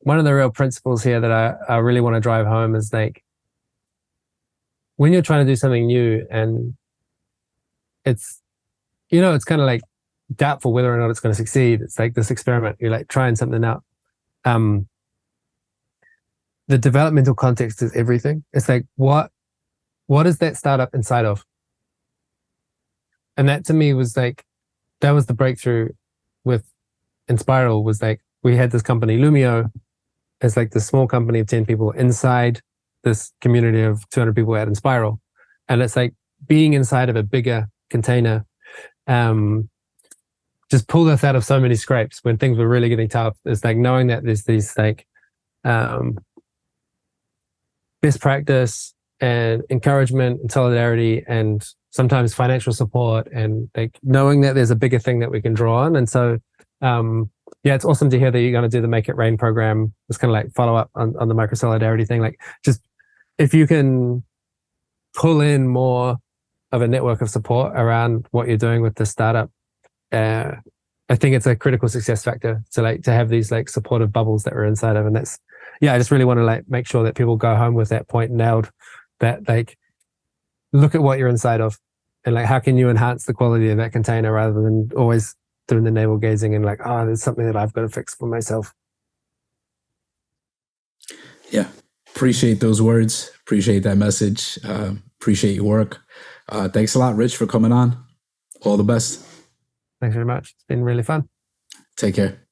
One of the real principles here that I really want to drive home is like, when you're trying to do something new and it's, it's kind of like doubtful whether or not it's going to succeed. It's like this experiment. You're like trying something out. The developmental context is everything. It's like, what is that startup inside of? And that to me was like, that was the breakthrough with Enspiral, was like, we had this company, Loomio, it's like this small company of 10 people inside this community of 200 people at Enspiral. And it's like being inside of a bigger container, just pulled us out of so many scrapes when things were really getting tough. It's like knowing that there's these like best practice and encouragement and solidarity and sometimes financial support, and like knowing that there's a bigger thing that we can draw on. And so yeah, it's awesome to hear that you're going to do the Make It Rain program. It's kind of like follow up on the Microsolidarity thing. Like, just if you can pull in more of a network of support around what you're doing with the startup, I think it's a critical success factor to have these like supportive bubbles that we're inside of. And that's, yeah, I just really want to like make sure that people go home with that point nailed, that like, look at what you're inside of and like, how can you enhance the quality of that container rather than always doing the navel gazing and like, oh, there's something that I've got to fix for myself. Yeah. Appreciate those words. Appreciate that message. Appreciate your work. Thanks a lot, Rich, for coming on. All the best. Thanks very much. It's been really fun. Take care.